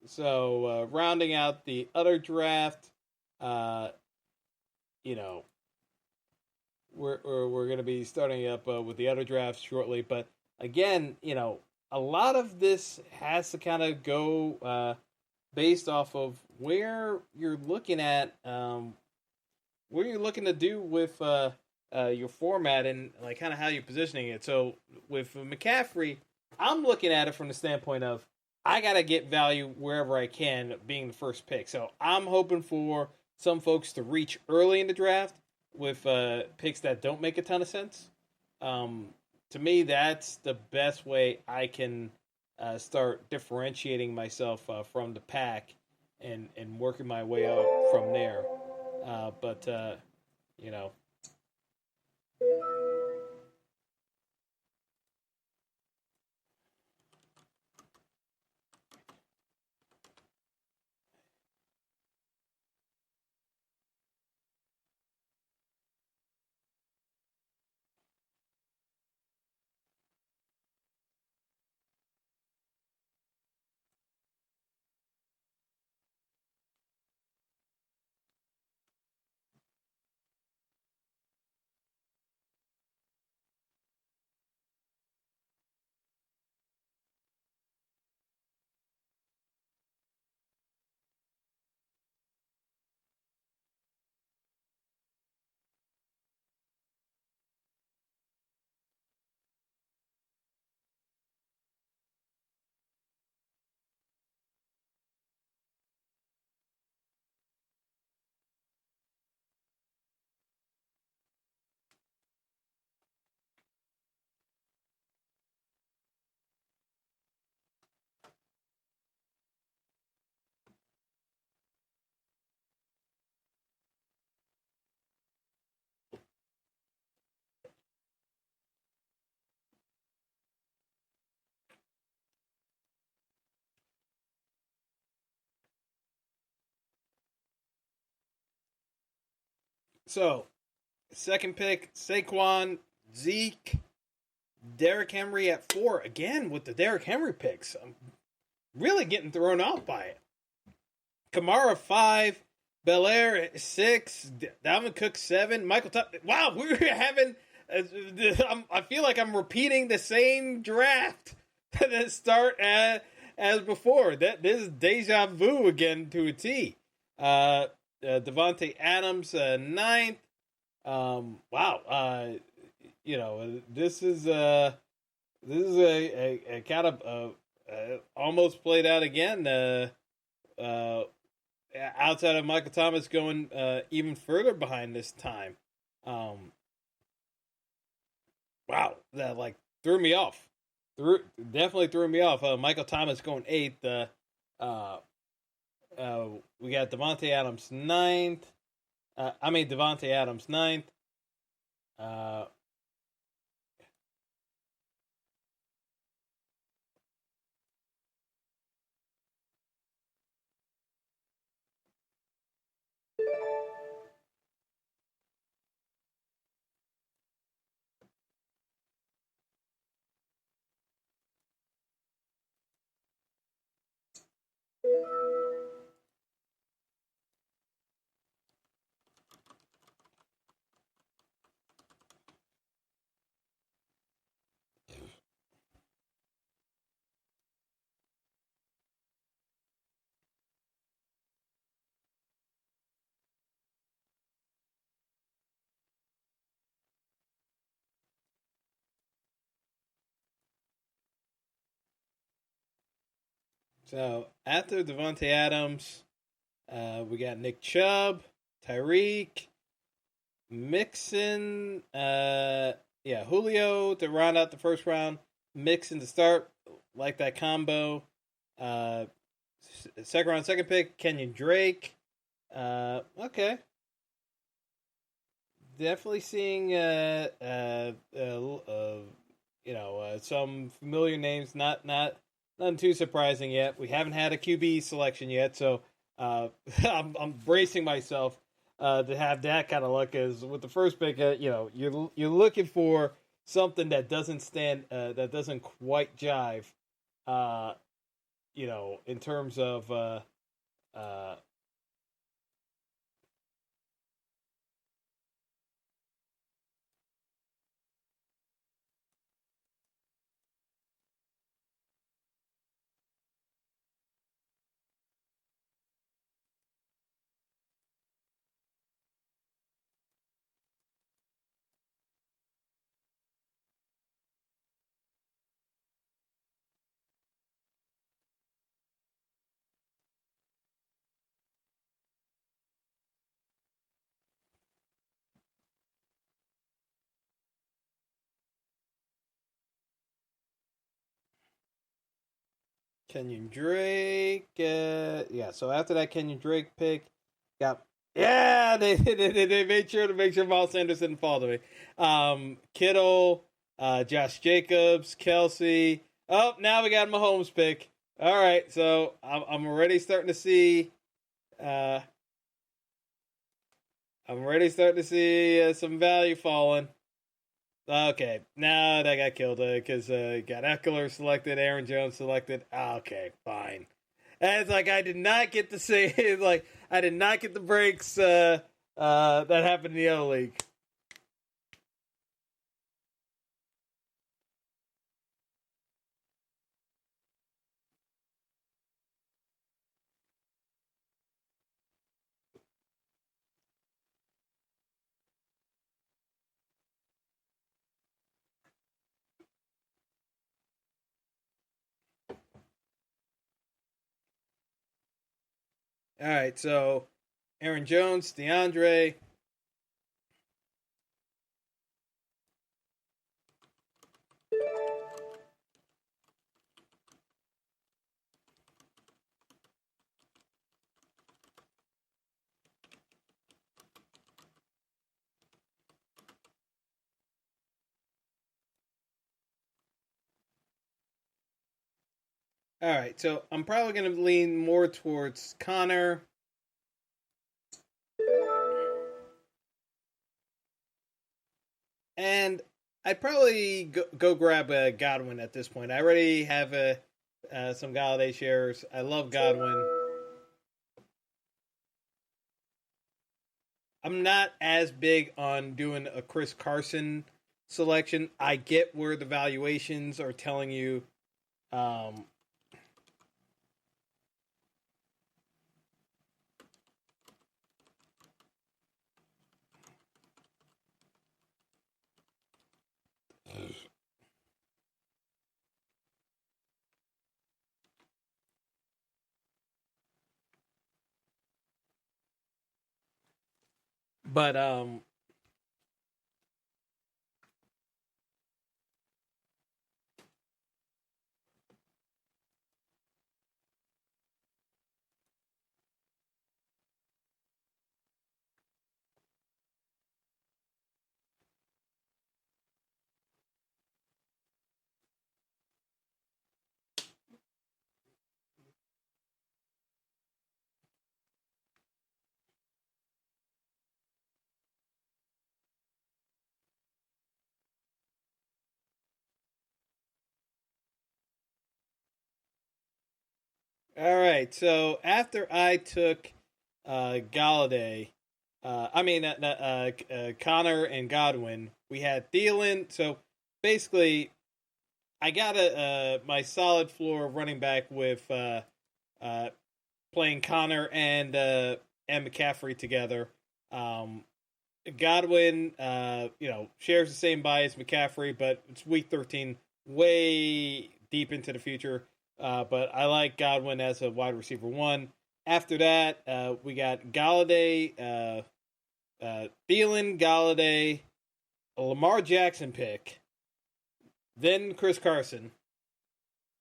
[SPEAKER 1] So rounding out the other draft, uh, you know, we're going to be starting up with the other drafts shortly. But again, a lot of this has to kind of go based off of where you're looking at, what you're looking to do with your format and like kind of how you're positioning it. So with McCaffrey, I'm looking at it from the standpoint of I gotta get value wherever I can, being the first pick. So I'm hoping for some folks to reach early in the draft with picks that don't make a ton of sense. To me, that's the best way I can start differentiating myself from the pack and working my way up from there. But you know, so second pick Saquon, Zeke, Derrick Henry at 4 again with the Derrick Henry picks. I'm really getting thrown off by it. Kamara 5, Belair at 6, Dalvin Cook 7, Michael Thomas. Wow, we're having. I feel like I'm repeating the same draft that start as before. This is deja vu again to a T. Devontae Adams 9th. Wow. This is a kind of almost played out again. Outside of Michael Thomas going even further behind this time. Wow, that like threw me off. Definitely threw me off. Michael Thomas going 8th. We got Devontae Adams 9th. Devontae Adams 9th. So after Devontae Adams, we got Nick Chubb, Tyreek, Mixon, Julio to round out the first round. Mixon to start, like that combo. Second round, second pick, Kenyon Drake. Okay. Definitely seeing some familiar names. Nothing too surprising yet. We haven't had a QB selection yet, so I'm bracing myself to have that kind of luck. As with the first pick, you're looking for something that doesn't quite jive. in terms of uh, Kenyon Drake. Yeah, so after that Kenyon Drake pick, got yeah, they made sure to make sure Miles Sanders didn't fall to me. Kittle, Josh Jacobs, Kelsey. Oh, now we got Mahomes pick. All right, so I'm already starting to see. Uh, I'm already starting to see some value falling. Okay, now that got killed because got Eckler selected, Aaron Jones selected. Okay, fine. And it's like I did not get to say it's like I did not get the breaks that happened in the other league. All right, so Aaron Jones, DeAndre. All right, so I'm probably going to lean more towards Connor. And I'd probably go grab a Godwin at this point. I already have some Galladay shares. I love Godwin. I'm not as big on doing a Chris Carson selection. I get where the valuations are telling you. Um, but all right. So after I took Galladay, Connor and Godwin, we had Thielen. So basically, I got my solid floor of running back with uh, playing Connor and McCaffrey together. Um, Godwin, shares the same buy as McCaffrey, but it's week 13, way deep into the future. But I like Godwin as a wide receiver one. After that, we got Galladay, Thielen, Galladay, a Lamar Jackson pick, then Chris Carson.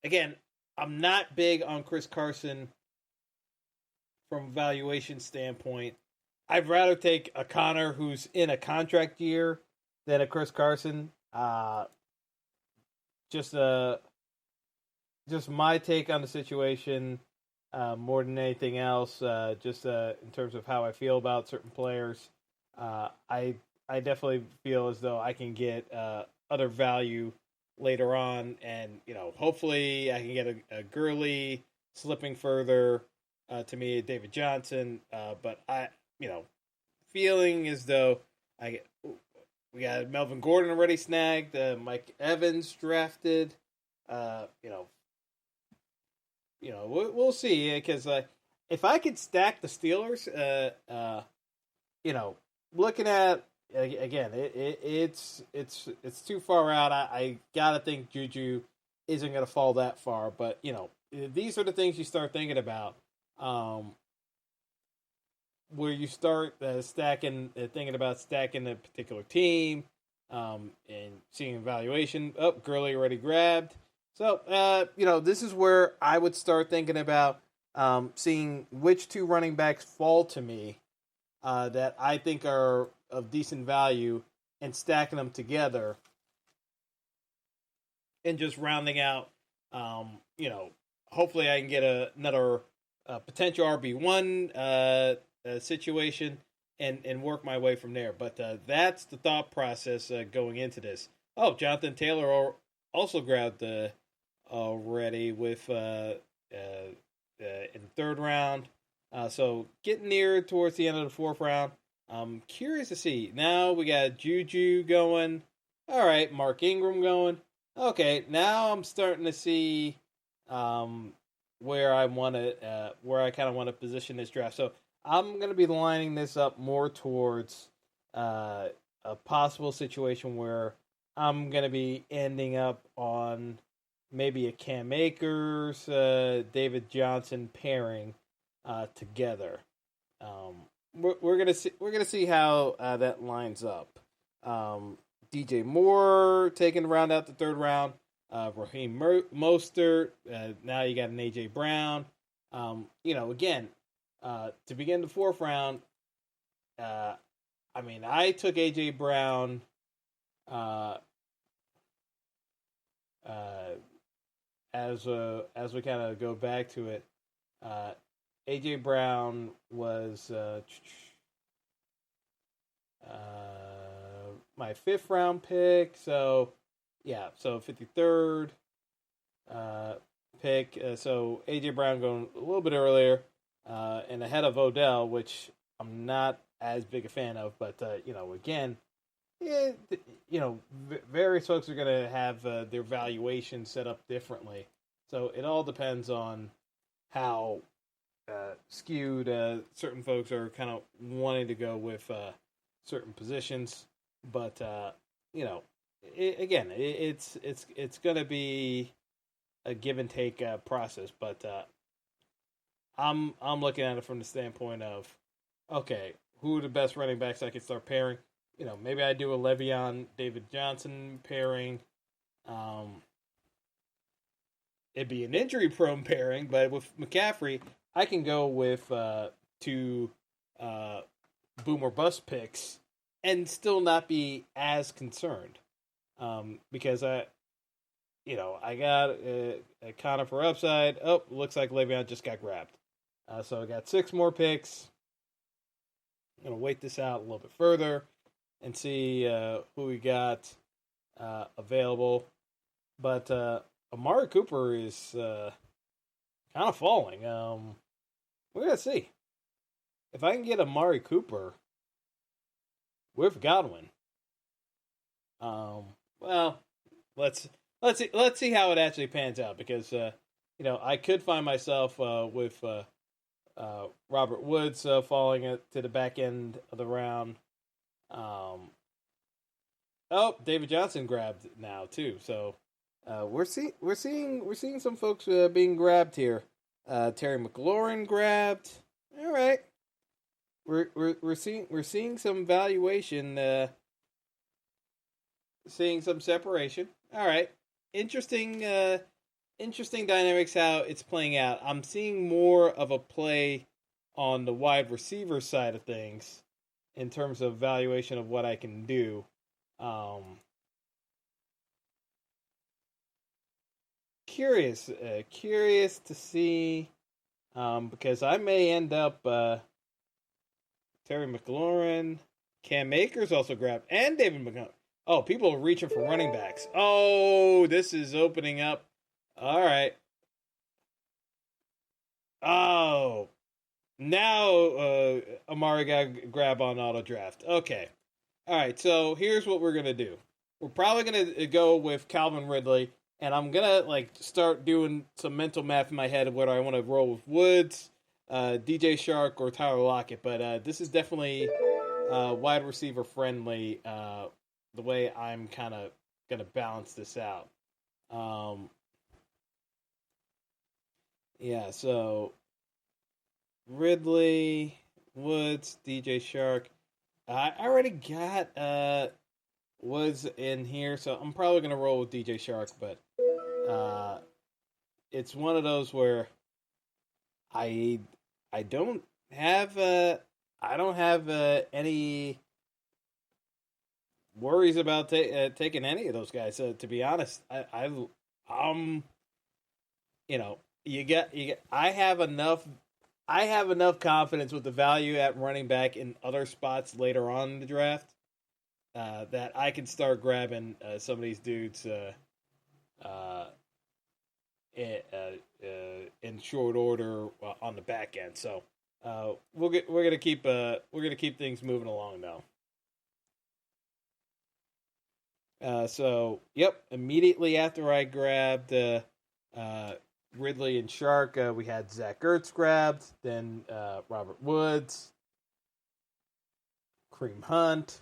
[SPEAKER 1] Again, I'm not big on Chris Carson from a valuation standpoint. I'd rather take a Connor who's in a contract year than a Chris Carson. Just just my take on the situation, more than anything else. Just in terms of how I feel about certain players, I definitely feel as though I can get other value later on, and hopefully I can get a Gurley slipping further to me, David Johnson. But feeling as though we got Melvin Gordon already snagged, Mike Evans drafted. Uh, you know, we'll see because if I could stack the Steelers, looking at again, it's too far out. I gotta think Juju isn't gonna fall that far, but these are the things you start thinking about. Where you start thinking about stacking a particular team, and seeing evaluation. Oh, Gurley already grabbed. So, this is where I would start thinking about seeing which two running backs fall to me that I think are of decent value and stacking them together and just rounding out, hopefully I can get another potential RB1 situation and work my way from there. But that's the thought process going into this. Oh, Jonathan Taylor also grabbed already with in the third round. So getting near towards the end of the fourth round. I'm curious to see. Now we got Juju going. All right, Mark Ingram going. Okay, now I'm starting to see where I kind of want to position this draft. So I'm going to be lining this up more towards a possible situation where I'm going to be ending up on maybe a Cam Akers, David Johnson pairing together. We're gonna see how that lines up. DJ Moore taking the round out the third round. Raheem Mostert. Now you got an AJ Brown. Again, to begin the fourth round. I took AJ Brown. As we kind of go back to it, AJ Brown was my fifth round pick. So 53rd pick. So AJ Brown going a little bit earlier, and ahead of Odell, which I'm not as big a fan of. But again, various folks are going to have their valuation set up differently. So it all depends on how skewed certain folks are kind of wanting to go with certain positions. But it's going to be a give and take process. But I'm looking at it from the standpoint of, okay, who are the best running backs I can start pairing? Maybe I do a Le'Veon David Johnson pairing. It'd be an injury-prone pairing, but with McCaffrey, I can go with two boom or bust picks and still not be as concerned, because I got a Connor for upside. Oh, looks like Le'Veon just got grabbed. So I got 6 more picks. I'm gonna wait this out a little bit further and see who we got available. But Amari Cooper is kind of falling. We're going to see. If I can get Amari Cooper with Godwin, let's see how it actually pans out, because I could find myself with Robert Woods falling to the back end of the round. David Johnson grabbed now too. So we're seeing some folks being grabbed here. Terry McLaurin grabbed. All right, we're seeing some valuation, seeing some separation. All right, interesting dynamics how it's playing out. I'm seeing more of a play on the wide receiver side of things in terms of valuation of what I can do. Curious to see, because I may end up Terry McLaurin, Cam Akers also grabbed, and David Montgomery. Oh, people are reaching for running backs. Oh, this is opening up. All right. Oh, now Amari got grab on auto draft. Okay. All right, so here's what we're going to do. We're probably going to go with Calvin Ridley, and I'm going to like start doing some mental math in my head of whether I want to roll with Woods, DJ Shark, or Tyler Lockett. But this is definitely wide receiver friendly, the way I'm kind of going to balance this out. Yeah, so Ridley, Woods, DJ Shark. I already got Woods in here, so I'm probably gonna roll with DJ Shark, but it's one of those where I I don't have any worries about taking any of those guys. To be honest, I'm you know you get I have enough confidence with the value at running back in other spots later on in the draft that I can start grabbing some of these dudes uh, in short order on the back end. So we're gonna keep things moving along now. So yep, immediately after I grabbed Ridley and Shark, we had Zach Ertz grabbed, then Robert Woods, Kareem Hunt.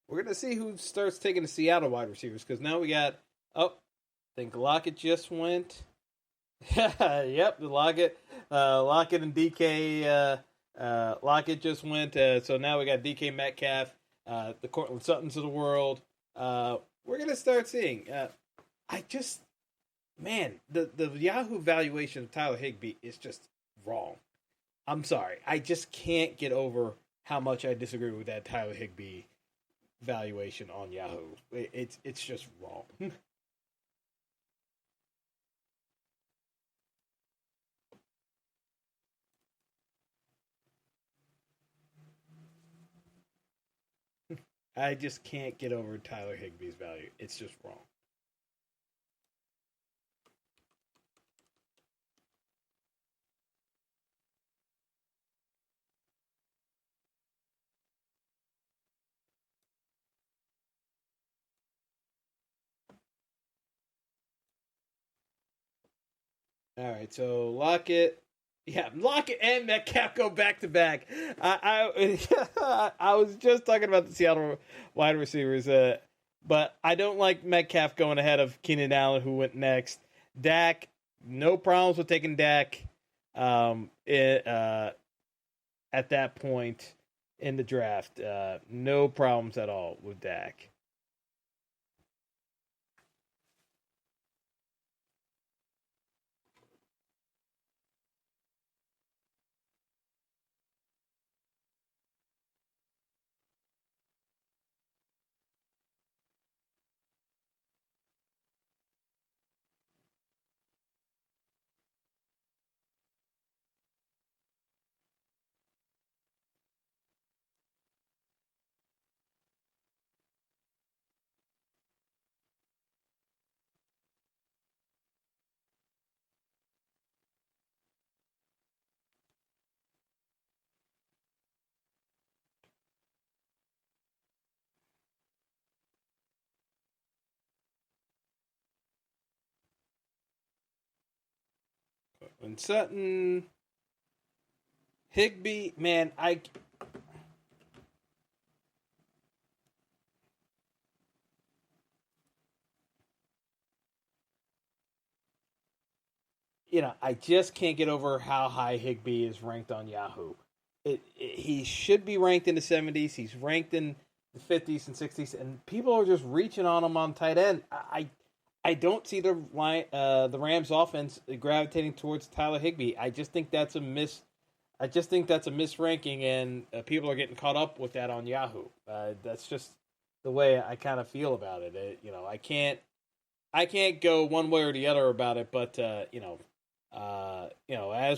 [SPEAKER 1] We're going to see who starts taking the Seattle wide receivers, because now we got, I think Lockett just went. Yep, the Lockett and DK, Lockett just went. So now we got DK Metcalf, the Cortland Suttons of the world. We're going to start seeing. The Yahoo valuation of Tyler Higbee is just wrong. I'm sorry. I just can't get over how much I disagree with that Tyler Higbee valuation on Yahoo. It's just wrong. I just can't get over Tyler Higbee's value. It's just wrong. All right, so Lockett, yeah, Lockett and Metcalf go back to back. I was just talking about the Seattle wide receivers, but I don't like Metcalf going ahead of Keenan Allen, who went next. Dak, no problems with taking Dak. At that point in the draft, no problems at all with Dak. And Sutton, Higby, man, I just can't get over how high Higby is ranked on Yahoo. He should be ranked in the 70s. He's ranked in the 50s and 60s, and people are just reaching on him on tight end. I don't see the Rams offense gravitating towards Tyler Higbee. I just think that's a miss. I just think that's a misranking, and people are getting caught up with that on Yahoo. That's just the way I kind of feel about it. I can't go one way or the other about it. But as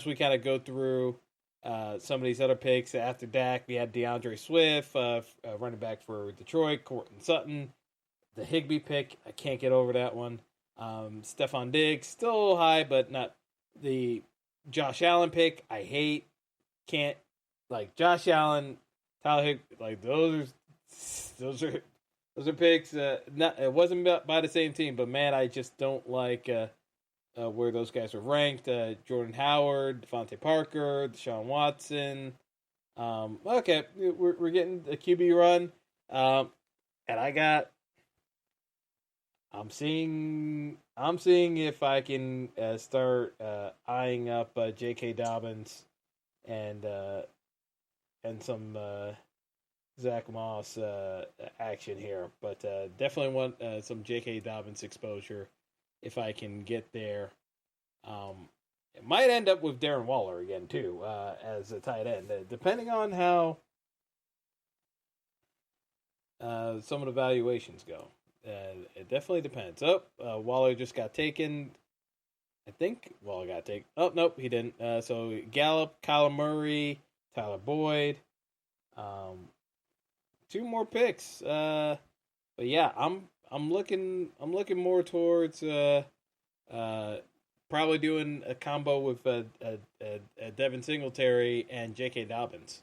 [SPEAKER 1] we kind of go through some of these other picks. After Dak, we had DeAndre Swift, running back for Detroit, Courtland Sutton. The Higbee pick, I can't get over that one. Stephon Diggs, still high, but not the Josh Allen pick. I hate, can't, like Josh Allen, Tyler Higbee, like those are picks. Not it wasn't by the same team, but man, I just don't like where those guys are ranked. Jordan Howard, Devontae Parker, Deshaun Watson. Okay, we're getting a QB run, and I'm seeing if I can start eyeing up J.K. Dobbins and some Zach Moss action here, but definitely want some J.K. Dobbins exposure if I can get there. It might end up with Darren Waller again too as a tight end, depending on how some of the valuations go. It definitely depends. Waller just got taken. I think Waller got taken. Oh, nope, he didn't. So Gallup, Kyler Murray, Tyler Boyd. Two more picks. But yeah, I'm looking more towards probably doing a combo with Devin Singletary and J.K. Dobbins.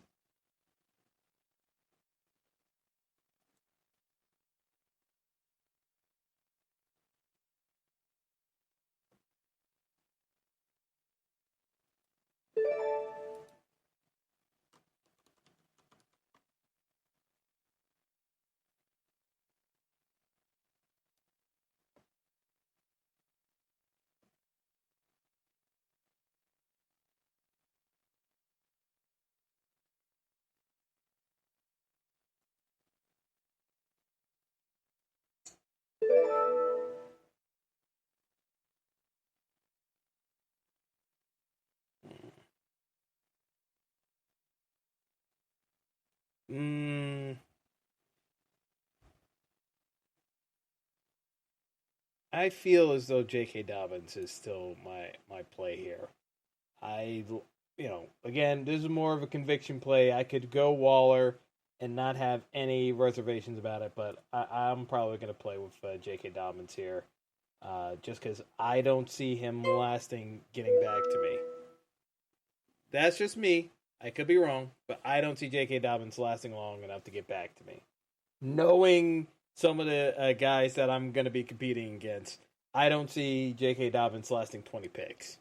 [SPEAKER 1] Mm, I feel as though J.K. Dobbins is still my play here. I, again, this is more of a conviction play. I could go Waller and not have any reservations about it, but I'm probably going to play with J.K. Dobbins here, just because I don't see him lasting getting back to me. That's just me. I could be wrong, but I don't see J.K. Dobbins lasting long enough to get back to me. Knowing some of the guys that I'm going to be competing against, I don't see J.K. Dobbins lasting 20 picks.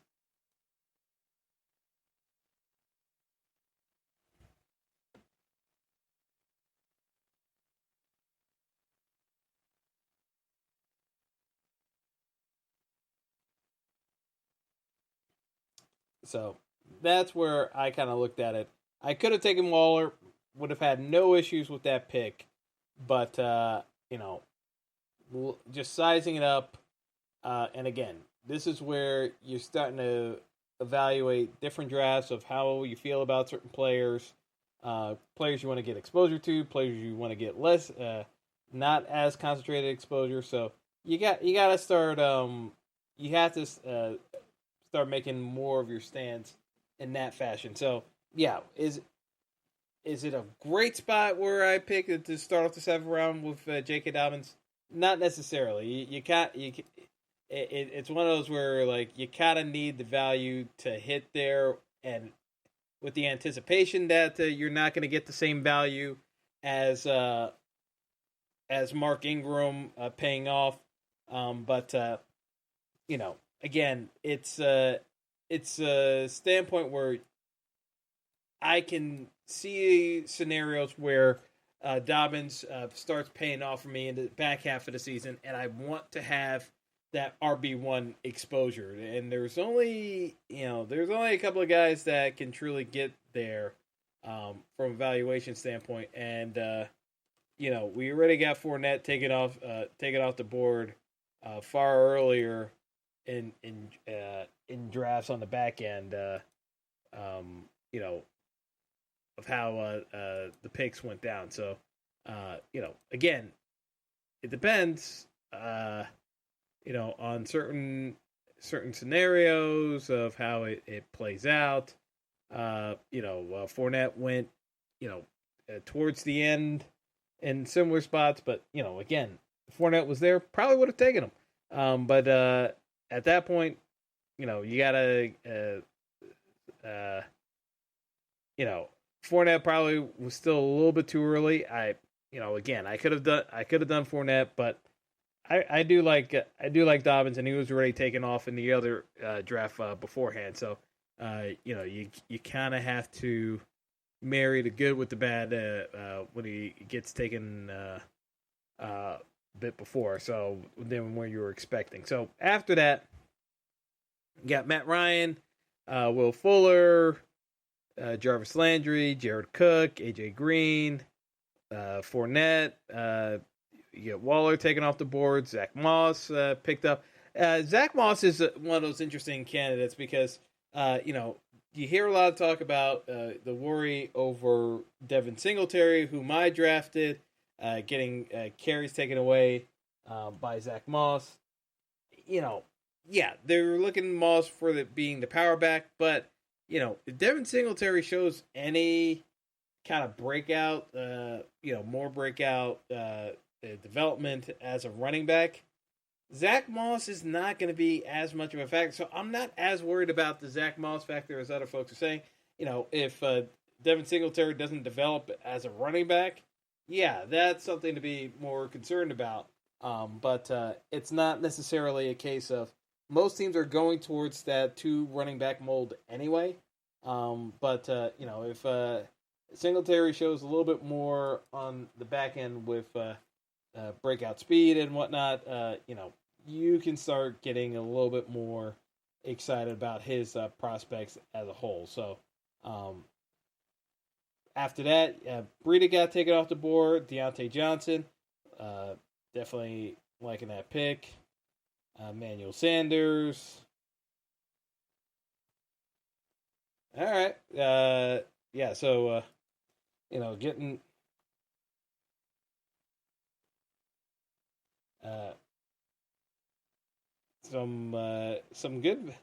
[SPEAKER 1] So that's where I kind of looked at it. I could have taken Waller, would have had no issues with that pick, but just sizing it up. And again, this is where you're starting to evaluate different drafts of how you feel about certain players, players you want to get exposure to, players you want to get less, not as concentrated exposure. So you got to start. You have to start making more of your stance in that fashion. So yeah, is it a great spot where I pick to start off the seventh round with J.K. Dobbins? Not necessarily. You can't. It's one of those where like you kind of need the value to hit there, and with the anticipation that you're not going to get the same value as Mark Ingram paying off. But again, it's a standpoint where I can see scenarios where Dobbins starts paying off for me in the back half of the season, and I want to have that RB1 exposure. And there's only a couple of guys that can truly get there from a valuation standpoint. And we already got Fournette taken off the board far earlier in drafts on the back end. Of how the picks went down. So, again, it depends, on certain scenarios of how it plays out. Fournette went, towards the end in similar spots, but again, if Fournette was there, probably would have taken him. But at that point, you gotta, Fournette probably was still a little bit too early. Again, I could have done Fournette, but I do like Dobbins, and he was already taken off in the other draft beforehand. So, you kind of have to marry the good with the bad when he gets taken a bit before. So then where you were expecting. So after that, you got Matt Ryan, Will Fuller, Jarvis Landry, Jared Cook, AJ Green, Fournette. You get Waller taken off the board. Zach Moss picked up. Zach Moss is one of those interesting candidates because you hear a lot of talk about the worry over Devin Singletary, whom I drafted, getting carries taken away by Zach Moss. They're looking at Moss for being the power back, but if Devin Singletary shows any kind of breakout, more breakout development as a running back, Zach Moss is not going to be as much of a factor. So I'm not as worried about the Zach Moss factor as other folks are saying. If Devin Singletary doesn't develop as a running back, yeah, that's something to be more concerned about. But it's not necessarily a case of most teams are going towards that 2 running back mold anyway. If Singletary shows a little bit more on the back end with breakout speed and whatnot, you can start getting a little bit more excited about his prospects as a whole. So after that, Breida got taken off the board. Deontay Johnson, definitely liking that pick. Emmanuel Sanders. All right. So getting some good.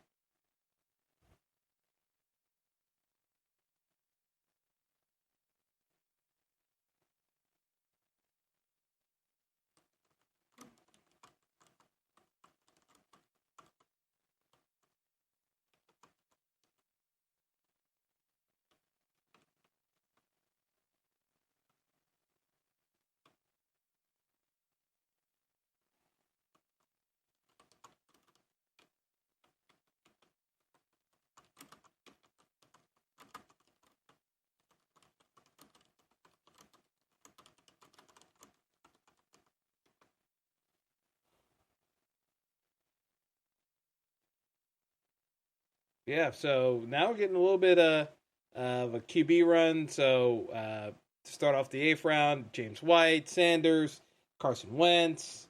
[SPEAKER 1] Yeah, so now we're getting a little bit of a QB run. So to start off the 8th round, James White, Sanders, Carson Wentz,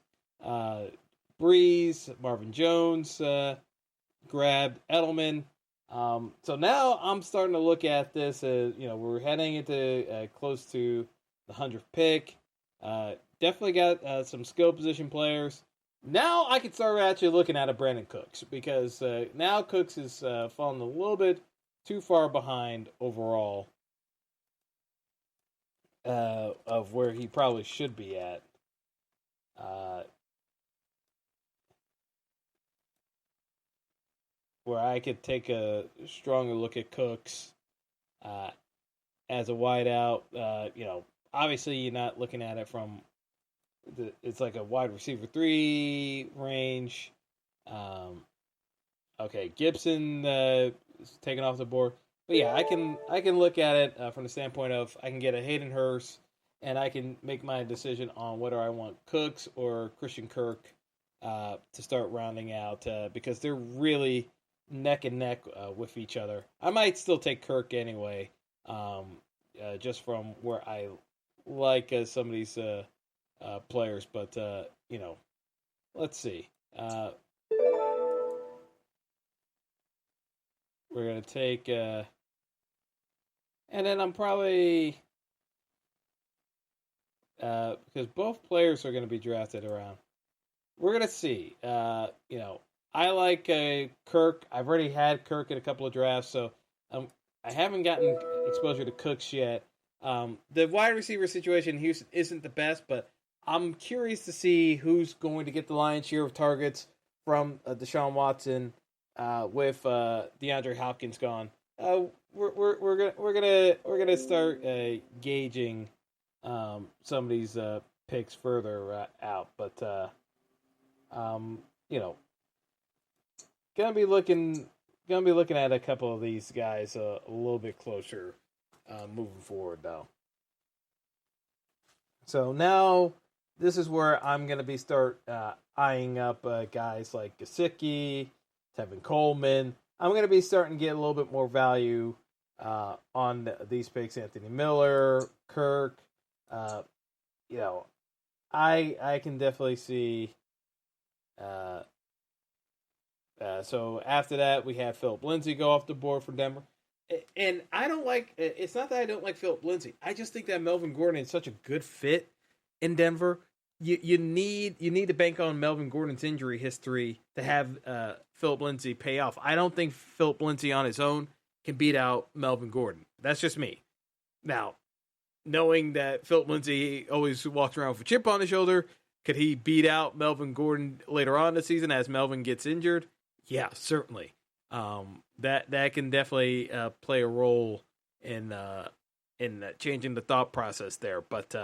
[SPEAKER 1] Breeze, Marvin Jones grabbed, Edelman. So now I'm starting to look at this as, we're heading into close to the 100th pick. Definitely got some skill position players. Now I can start actually looking at a Brandon Cooks because now Cooks is falling a little bit too far behind overall of where he probably should be at. Where I could take a stronger look at Cooks as a wideout. Obviously you're not looking at it from it's like a wide receiver 3 range. Okay, Gibson is taken off the board, but yeah, I can look at it from the standpoint of I can get a Hayden Hurst, and I can make my decision on whether I want Cooks or Christian Kirk to start rounding out because they're really neck and neck with each other. I might still take Kirk anyway, just from where I like some of these players, but let's see. We're gonna take, and then I'm probably because both players are gonna be drafted around. We're gonna see. I like Kirk. I've already had Kirk in a couple of drafts, so I haven't gotten exposure to Cooks yet. The wide receiver situation in Houston isn't the best, but I'm curious to see who's going to get the lion's share of targets from Deshaun Watson with DeAndre Hopkins gone. We're gonna start gauging some of these picks further out, but you know, gonna be looking at a couple of these guys a little bit closer moving forward, though. So now this is where I'm gonna be start eyeing up guys like Gesicki, Tevin Coleman. I'm gonna be starting to get a little bit more value on these picks. Anthony Miller, Kirk. You know, I can definitely see. So after that, we have Philip Lindsay go off the board for Denver. And I don't like. It's not that I don't like Philip Lindsay. I just think that Melvin Gordon is such a good fit in Denver. You need to bank on Melvin Gordon's injury history to have Philip Lindsay pay off. I don't think Philip Lindsay on his own can beat out Melvin Gordon. That's just me. Now, knowing that Philip Lindsay always walks around with a chip on his shoulder, could he beat out Melvin Gordon later on in the season as Melvin gets injured? Yeah, certainly. That can definitely play a role in changing the thought process there. But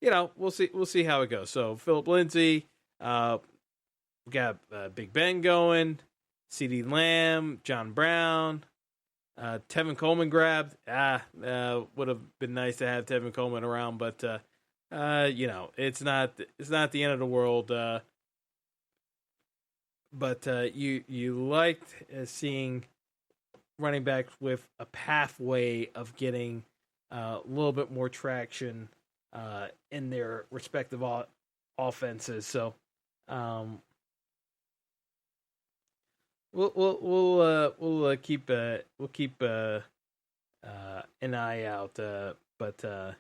[SPEAKER 1] we'll see how it goes. So Philip Lindsay, we got Big Ben going, CeeDee Lamb, John Brown, Tevin Coleman grabbed. Would have been nice to have Tevin Coleman around, but it's not the end of the world. But you liked seeing running backs with a pathway of getting a little bit more traction in their respective offenses. So we'll keep an eye out. But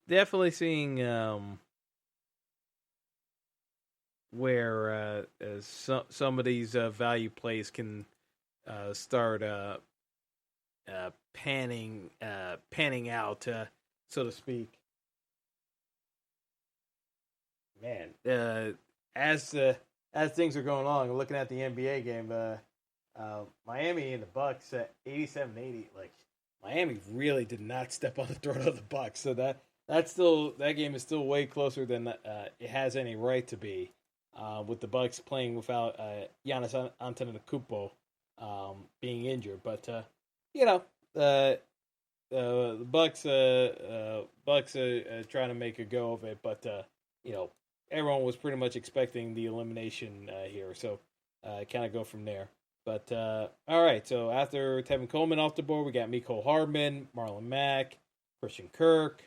[SPEAKER 1] definitely seeing where some of these value plays can start panning out, so to speak. Man, as things are going on, looking at the NBA game, Miami and the Bucks at 87-80. Like, Miami really did not step on the throat of the Bucks, so that game is still way closer than it has any right to be. With the Bucks playing without Giannis Antetokounmpo being injured, but the Bucks trying to make a go of it, but everyone was pretty much expecting the elimination here, so kind of go from there. But all right, so after Tevin Coleman off the board, we got Mecole Hardman, Marlon Mack, Christian Kirk.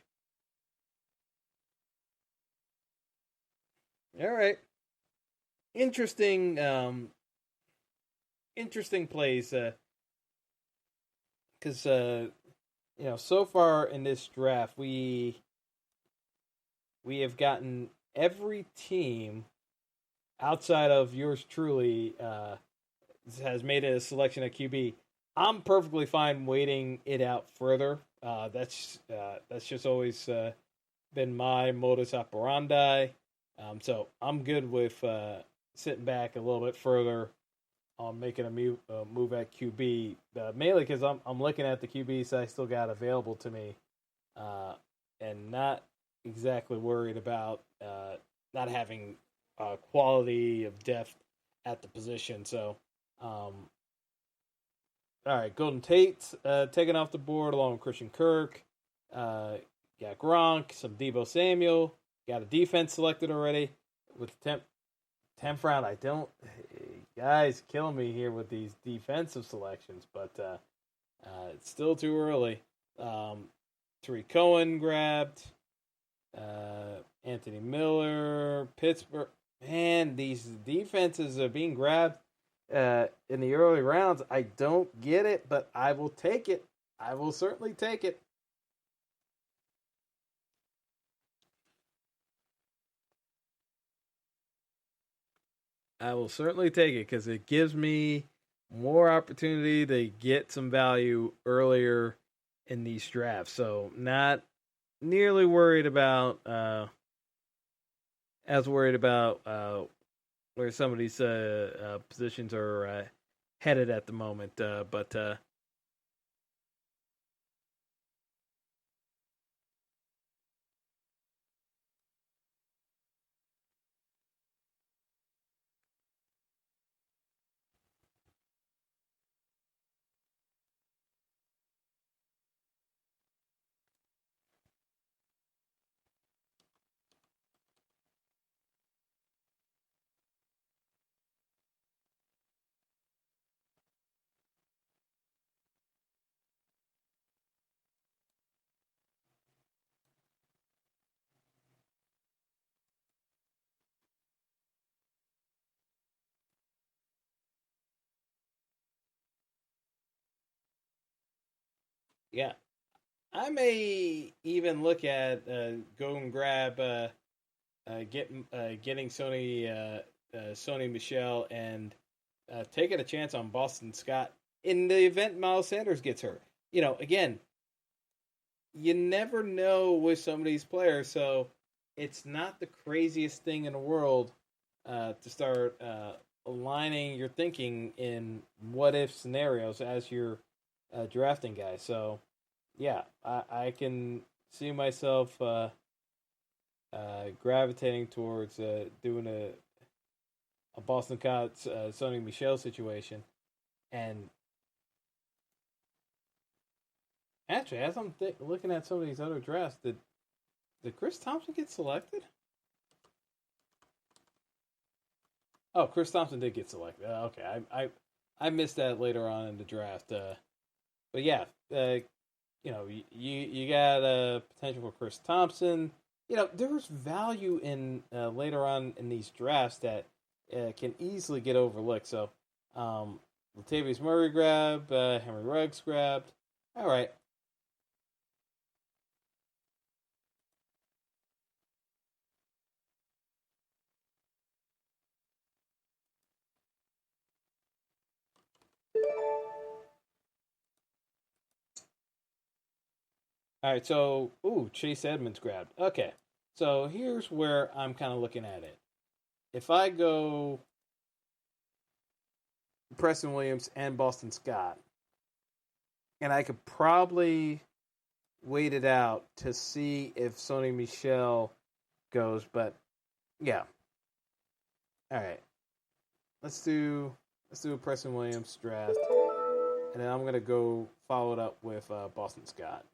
[SPEAKER 1] All right. Interesting plays because so far in this draft we have gotten every team outside of yours truly has made a selection at QB. I'm perfectly fine waiting it out further. That's just always been my modus operandi. So I'm good with sitting back a little bit further on making a move at QB, mainly because I'm looking at the QBs I still got available to me, and not exactly worried about not having quality of depth at the position. So, all right, Golden Tate's taken off the board along with Christian Kirk. Got Gronk, some Deebo Samuel. Got a defense selected already with 10th round. Guys killing me here with these defensive selections, but it's still too early. Tariq Cohen grabbed. Anthony Miller, Pittsburgh. Man, these defenses are being grabbed in the early rounds. I don't get it, but I will take it. I will certainly take it. I will certainly take it because it gives me more opportunity to get some value earlier in these drafts. So not nearly worried about as worried about where some of these positions are headed at the moment. But yeah, I may even look at go and grab getting Sony Michelle and taking a chance on Boston Scott in the event Miles Sanders gets hurt. Again, you never know with some of these players, so it's not the craziest thing in the world to start aligning your thinking in what if scenarios as you're drafting guys. So, yeah, I can see myself gravitating towards doing a Boston Scott Sonny Michelle situation. And actually, as I'm looking at some of these other drafts, did Chris Thompson get selected? Oh, Chris Thompson did get selected. Okay, I missed that later on in the draft. But yeah, you got potential for Chris Thompson. There was value in later on in these drafts that can easily get overlooked. So, Latavius Murray grabbed, Henry Ruggs grabbed. All right. All right, so Chase Edmonds grabbed. Okay, so here's where I'm kind of looking at it. If I go Preston Williams and Boston Scott, and I could probably wait it out to see if Sony Michelle goes, but yeah. All right, let's do a Preston Williams draft, and then I'm gonna go follow it up with Boston Scott.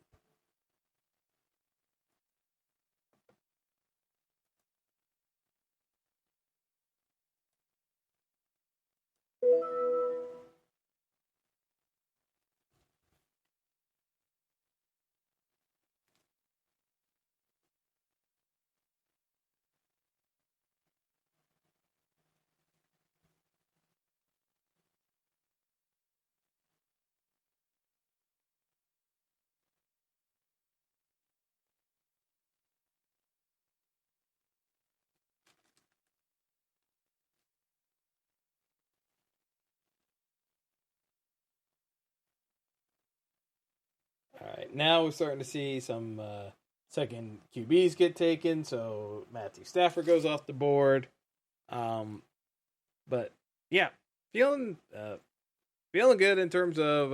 [SPEAKER 1] All right, now we're starting to see some second QBs get taken. So Matthew Stafford goes off the board. But yeah, feeling feeling good in terms of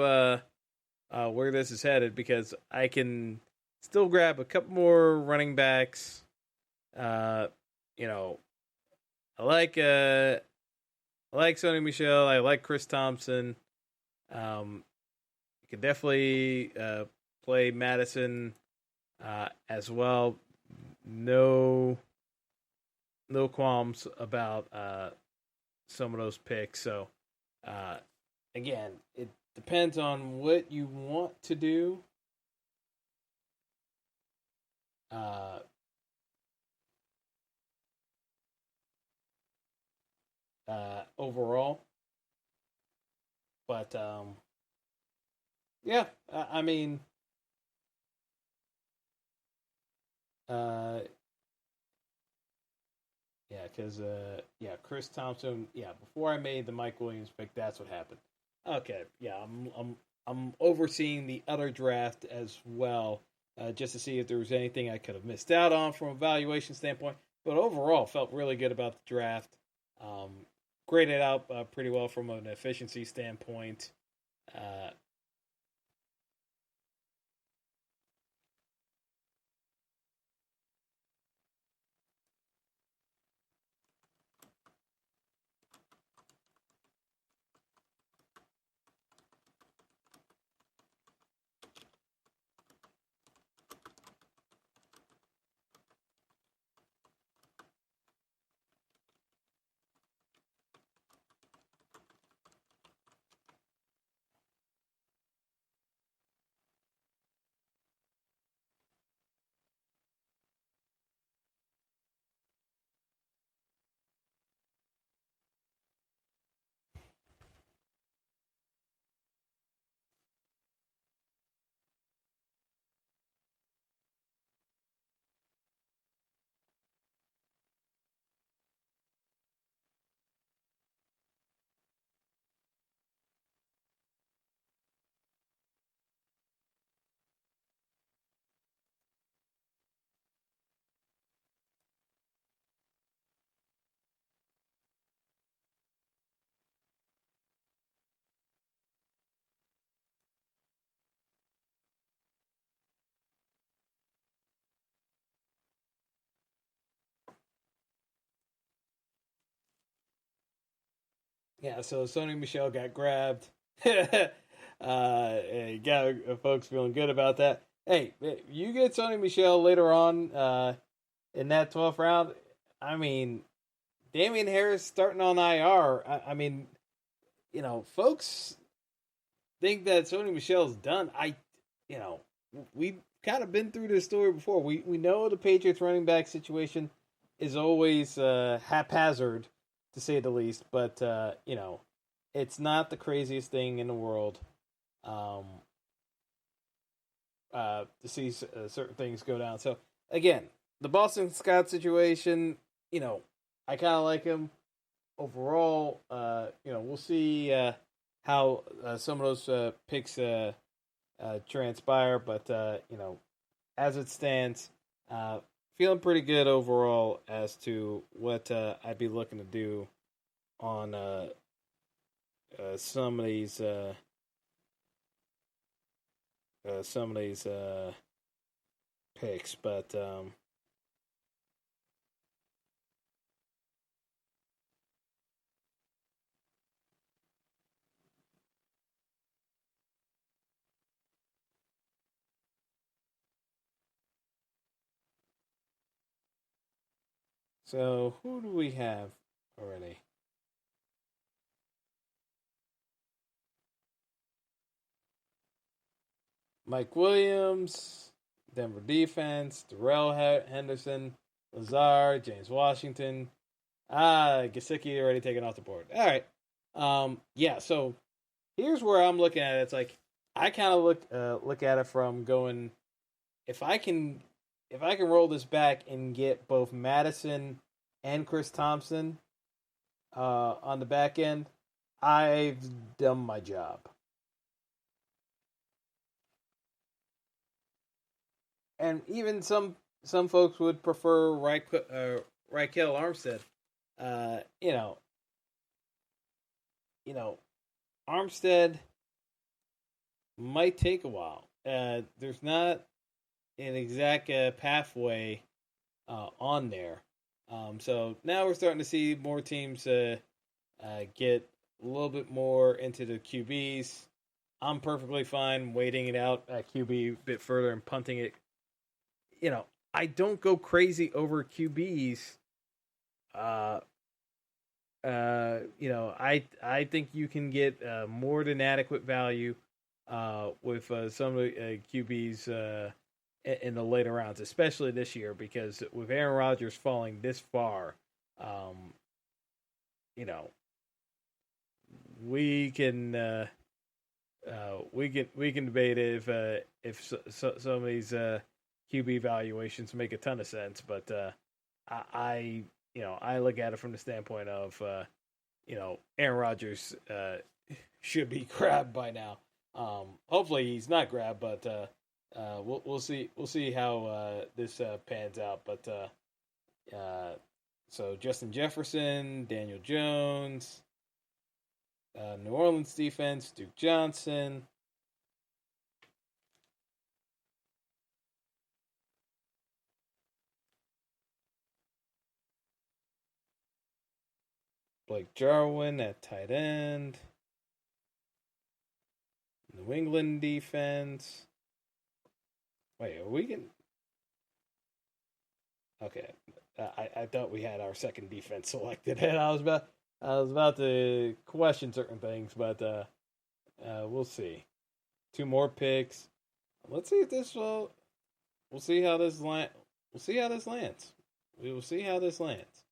[SPEAKER 1] where this is headed because I can still grab a couple more running backs. Uh, you know, I like Sonny Michelle. I like Chris Thompson. You can definitely play Madison as well. No, no qualms about some of those picks. So uh, again, it depends on what you want to do. Uh, Overall, but yeah, I mean, uh, yeah, because yeah, Chris Thompson. Yeah, before I made the Mike Williams pick, that's what happened. Okay, yeah, I'm overseeing the other draft as well, just to see if there was anything I could have missed out on from a valuation standpoint. But overall, felt really good about the draft. Um, Graded out pretty well from an efficiency standpoint. Uh, yeah, so Sony Michelle got grabbed. Got folks feeling good about that. Hey, you get Sony Michelle later on in that 12th round. I mean, Damian Harris starting on IR. I mean, folks think that Sony Michelle's done. You know, we've kind of been through this story before. We know the Patriots running back situation is always haphazard, to say the least. But it's not the craziest thing in the world um, to see certain things go down. So again, the Boston Scott situation, I kind of like him overall. We'll see how some of those picks transpire, but as it stands, feeling pretty good overall as to what I'd be looking to do on some of these picks. But so who do we have already? Mike Williams, Denver defense, Darrell Henderson, Lazard, James Washington. Gesicki already taken off the board. All right. Yeah. So here's where I'm looking at it. It's like I kind of look at it from going if I can roll this back and get both Madison and Chris Thompson on the back end, I've done my job. And even some folks would prefer Raquel Armstead. Uh, you know, you know, Armstead might take a while. There's not an exact pathway on there. So now we're starting to see more teams get a little bit more into the QBs. I'm perfectly fine waiting it out at QB a bit further and punting it. I don't go crazy over QBs. Uh, I think you can get more than adequate value with some of the QBs in the later rounds, especially this year, because with Aaron Rodgers falling this far, um, you know, we can we can debate if some of these QB valuations make a ton of sense, but I I look at it from the standpoint of Aaron Rodgers should be grabbed by now. Hopefully he's not grabbed, but we'll see. We'll see how this pans out. But so Justin Jefferson, Daniel Jones, New Orleans defense, Duke Johnson. Blake Jarwin at tight end. New England defense. Wait, are we going? Okay, I thought we had our second defense selected, and I was about to question certain things, but we'll see. Two more picks. Let's see if this will. We'll see how this land. We'll see how this lands. We will see how this lands.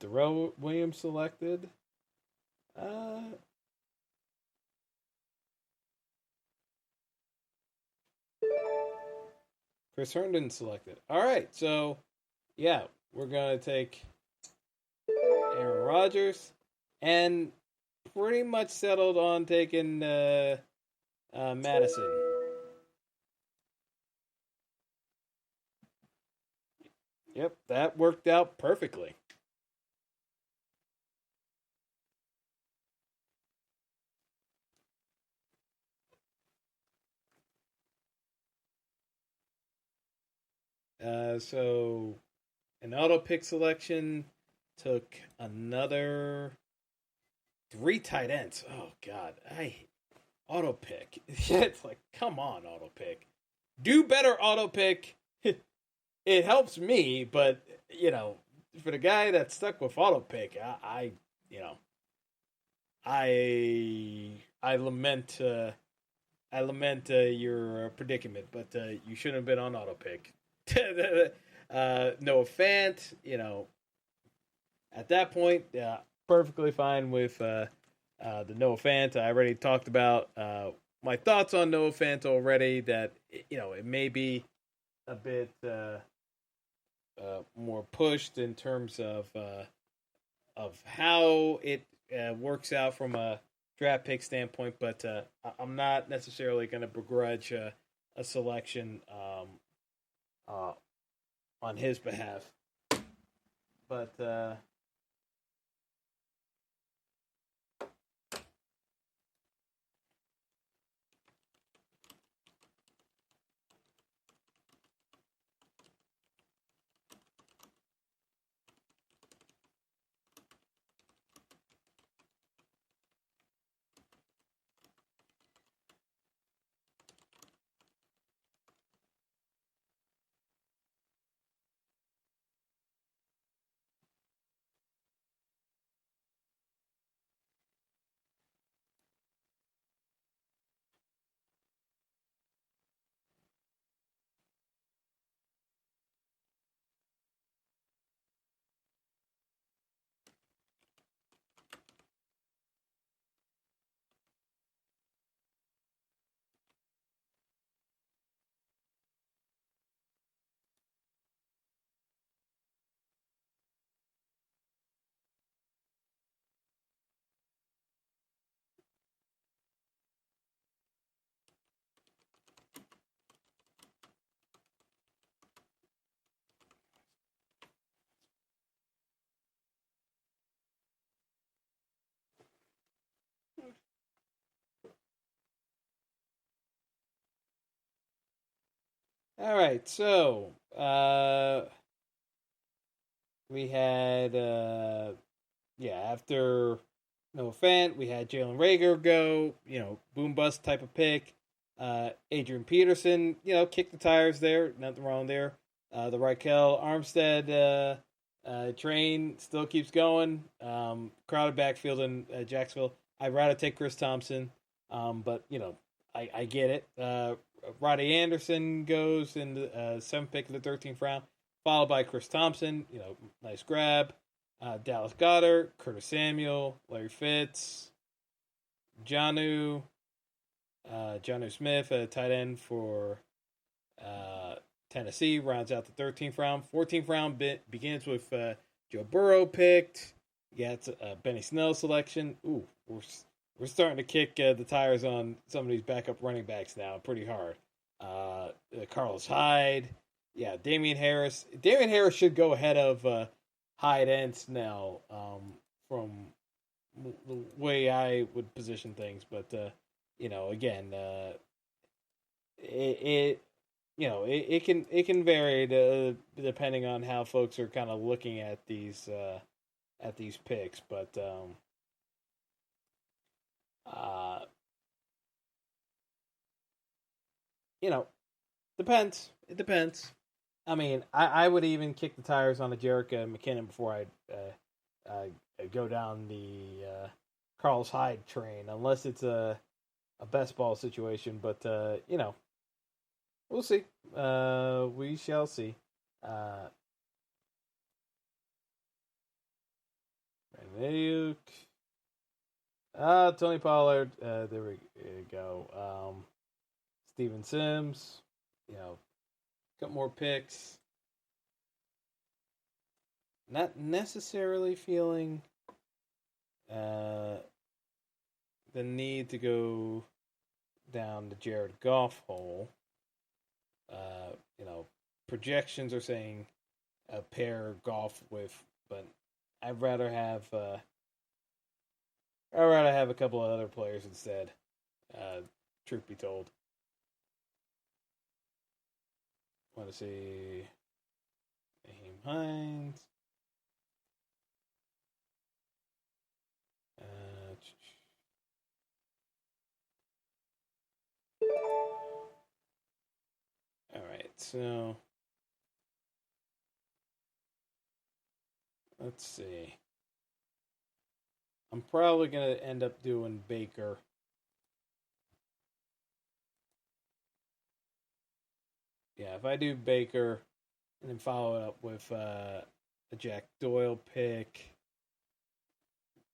[SPEAKER 1] Darrell Williams selected. Chris Herndon selected. All right, so yeah, we're gonna take Aaron Rodgers, and pretty much settled on taking Madison. Yep, that worked out perfectly. So an auto pick selection took another 3 tight ends. Oh God, I auto pick. It's like, come on, auto pick. Do better, auto pick. It helps me, but for the guy that's stuck with auto pick, I lament your predicament, but you shouldn't have been on auto pick. Noah Fant, at that point, perfectly fine with the Noah Fant. I already talked about my thoughts on Noah Fant already. That it may be a bit more pushed in terms of how it works out from a draft pick standpoint, but I'm not necessarily going to begrudge a selection on his behalf. But all right, so we had after Noah Fant, we had Jalen Reagor go, boom bust type of pick. Adrian Peterson, kick the tires there, nothing wrong there. The Raquel Armstead train still keeps going. Crowded backfield in Jacksonville. I'd rather take Chris Thompson, but I get it. Roddy Anderson goes in the 7th pick of the 13th round, followed by Chris Thompson. Nice grab. Dallas Goedert, Curtis Samuel, Larry Fitz, Jonnu Smith, a tight end for Tennessee rounds out the 13th round. 14th round begins with Joe Burrow picked. You got Benny Snell selection. Ooh, we're starting to kick the tires on some of these backup running backs now pretty hard. Carlos Hyde. Yeah, Damian Harris. Damian Harris should go ahead of Hyde and Snell from the way I would position things. But, again, it can vary depending on how folks are kind of looking at these picks. But, depends. It depends. I mean, I would even kick the tires on a Jerick McKinnon before I go down the Carlos Hyde train, unless it's a best ball situation. But we'll see. We shall see. Tony Pollard. There we go. Steven Sims. Got more picks. Not necessarily feeling the need to go down the Jared Goff hole. Projections are saying a pair Goff with, but I'd rather have a couple of other players instead. Truth be told. Want to see Mayhem Hines. All right, so let's see. I'm probably going to end up doing Baker. Yeah, if I do Baker and then follow it up with a Jack Doyle pick,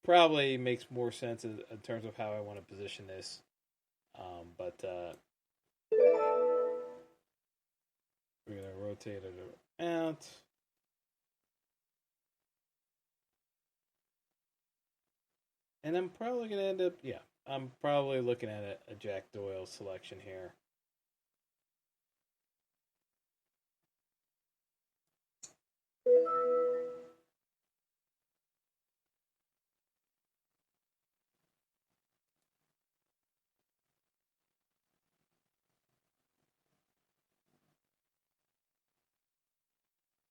[SPEAKER 1] probably makes more sense in terms of how I want to position this. But we're going to rotate it out. And I'm probably going to end up, I'm probably looking at a Jack Doyle selection here.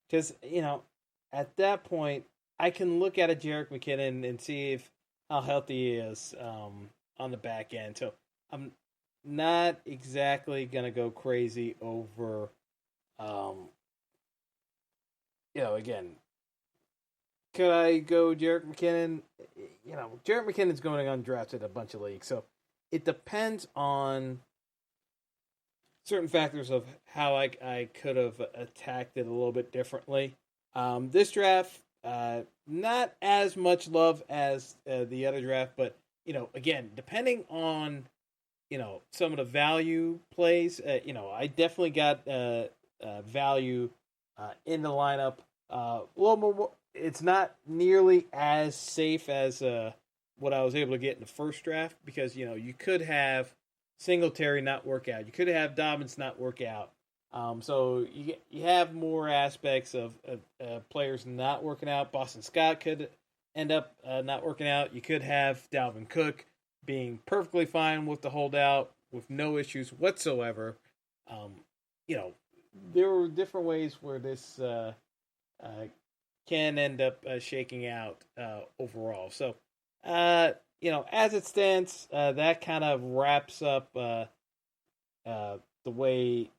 [SPEAKER 1] Because, at that point, I can look at a Jerick McKinnon and see how healthy he is on the back end. So I'm not exactly going to go crazy over, again, could I go Jerick McKinnon? Jerick McKinnon's going undrafted in a bunch of leagues. So it depends on certain factors of how I could have attacked it a little bit differently. This draft, not as much love as the other draft, but again, depending on some of the value plays, I definitely got value in the lineup. A little more. It's not nearly as safe as what I was able to get in the first draft because you could have Singletary not work out. You could have Dobbins not work out. So you have more aspects of players not working out. Boston Scott could end up not working out. You could have Dalvin Cook being perfectly fine with the holdout with no issues whatsoever. There were different ways where this can end up shaking out overall. So, as it stands, that kind of wraps up the way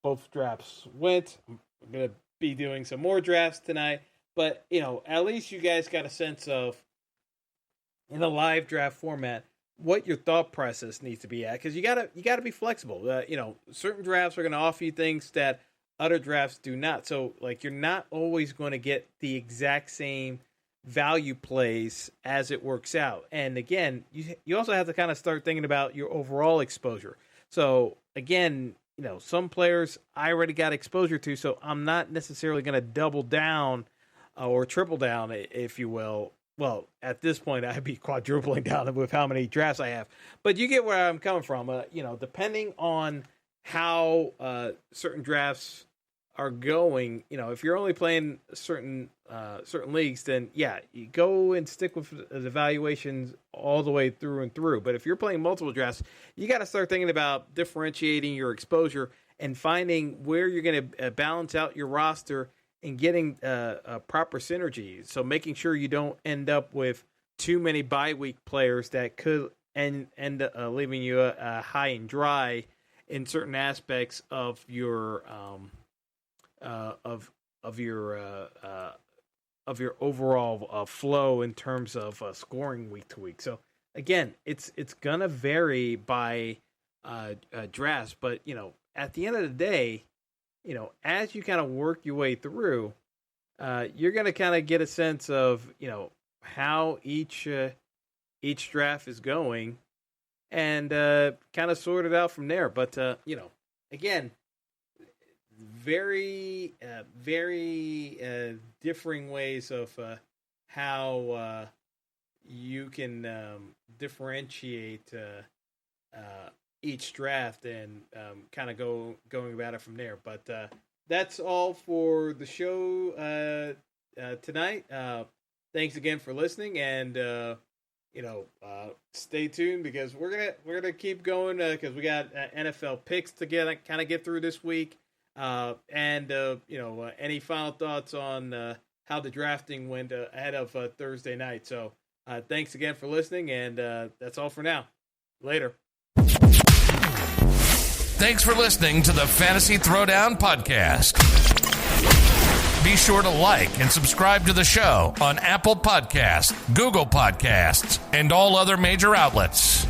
[SPEAKER 1] both drafts went. I'm going to be doing some more drafts tonight, but at least you guys got a sense of, in a live draft format, what your thought process needs to be at, because you gotta be flexible. Certain drafts are going to offer you things that other drafts do not. So, you're not always going to get the exact same value plays as it works out. And again, you also have to kind of start thinking about your overall exposure. So again, some players I already got exposure to, so I'm not necessarily going to double down or triple down, if you will. Well, at this point, I'd be quadrupling down with how many drafts I have. But you get where I'm coming from. Depending on how certain drafts are going, if you're only playing certain leagues, then yeah, you go and stick with the evaluations all the way through and through. But if you're playing multiple drafts, you got to start thinking about differentiating your exposure and finding where you're going to balance out your roster and getting a proper synergy. So making sure you don't end up with too many bye week players that could end leaving you high and dry in certain aspects of your of your overall flow in terms of scoring week to week. So again, it's gonna vary by drafts, but at the end of the day, as you kind of work your way through, you're gonna kind of get a sense of how each draft is going, and kind of sort it out from there. But again, very differing ways of how you can differentiate each draft and kind of going about it from there. But that's all for the show tonight. Thanks again for listening, and stay tuned because we're gonna keep going because we got NFL picks to get through this week. And any final thoughts on how the drafting went ahead of Thursday night. So thanks again for listening, and that's all for now. Later.
[SPEAKER 3] Thanks for listening to the Fantasy Throwdown Podcast. Be sure to like and subscribe to the show on Apple Podcasts, Google Podcasts, and all other major outlets.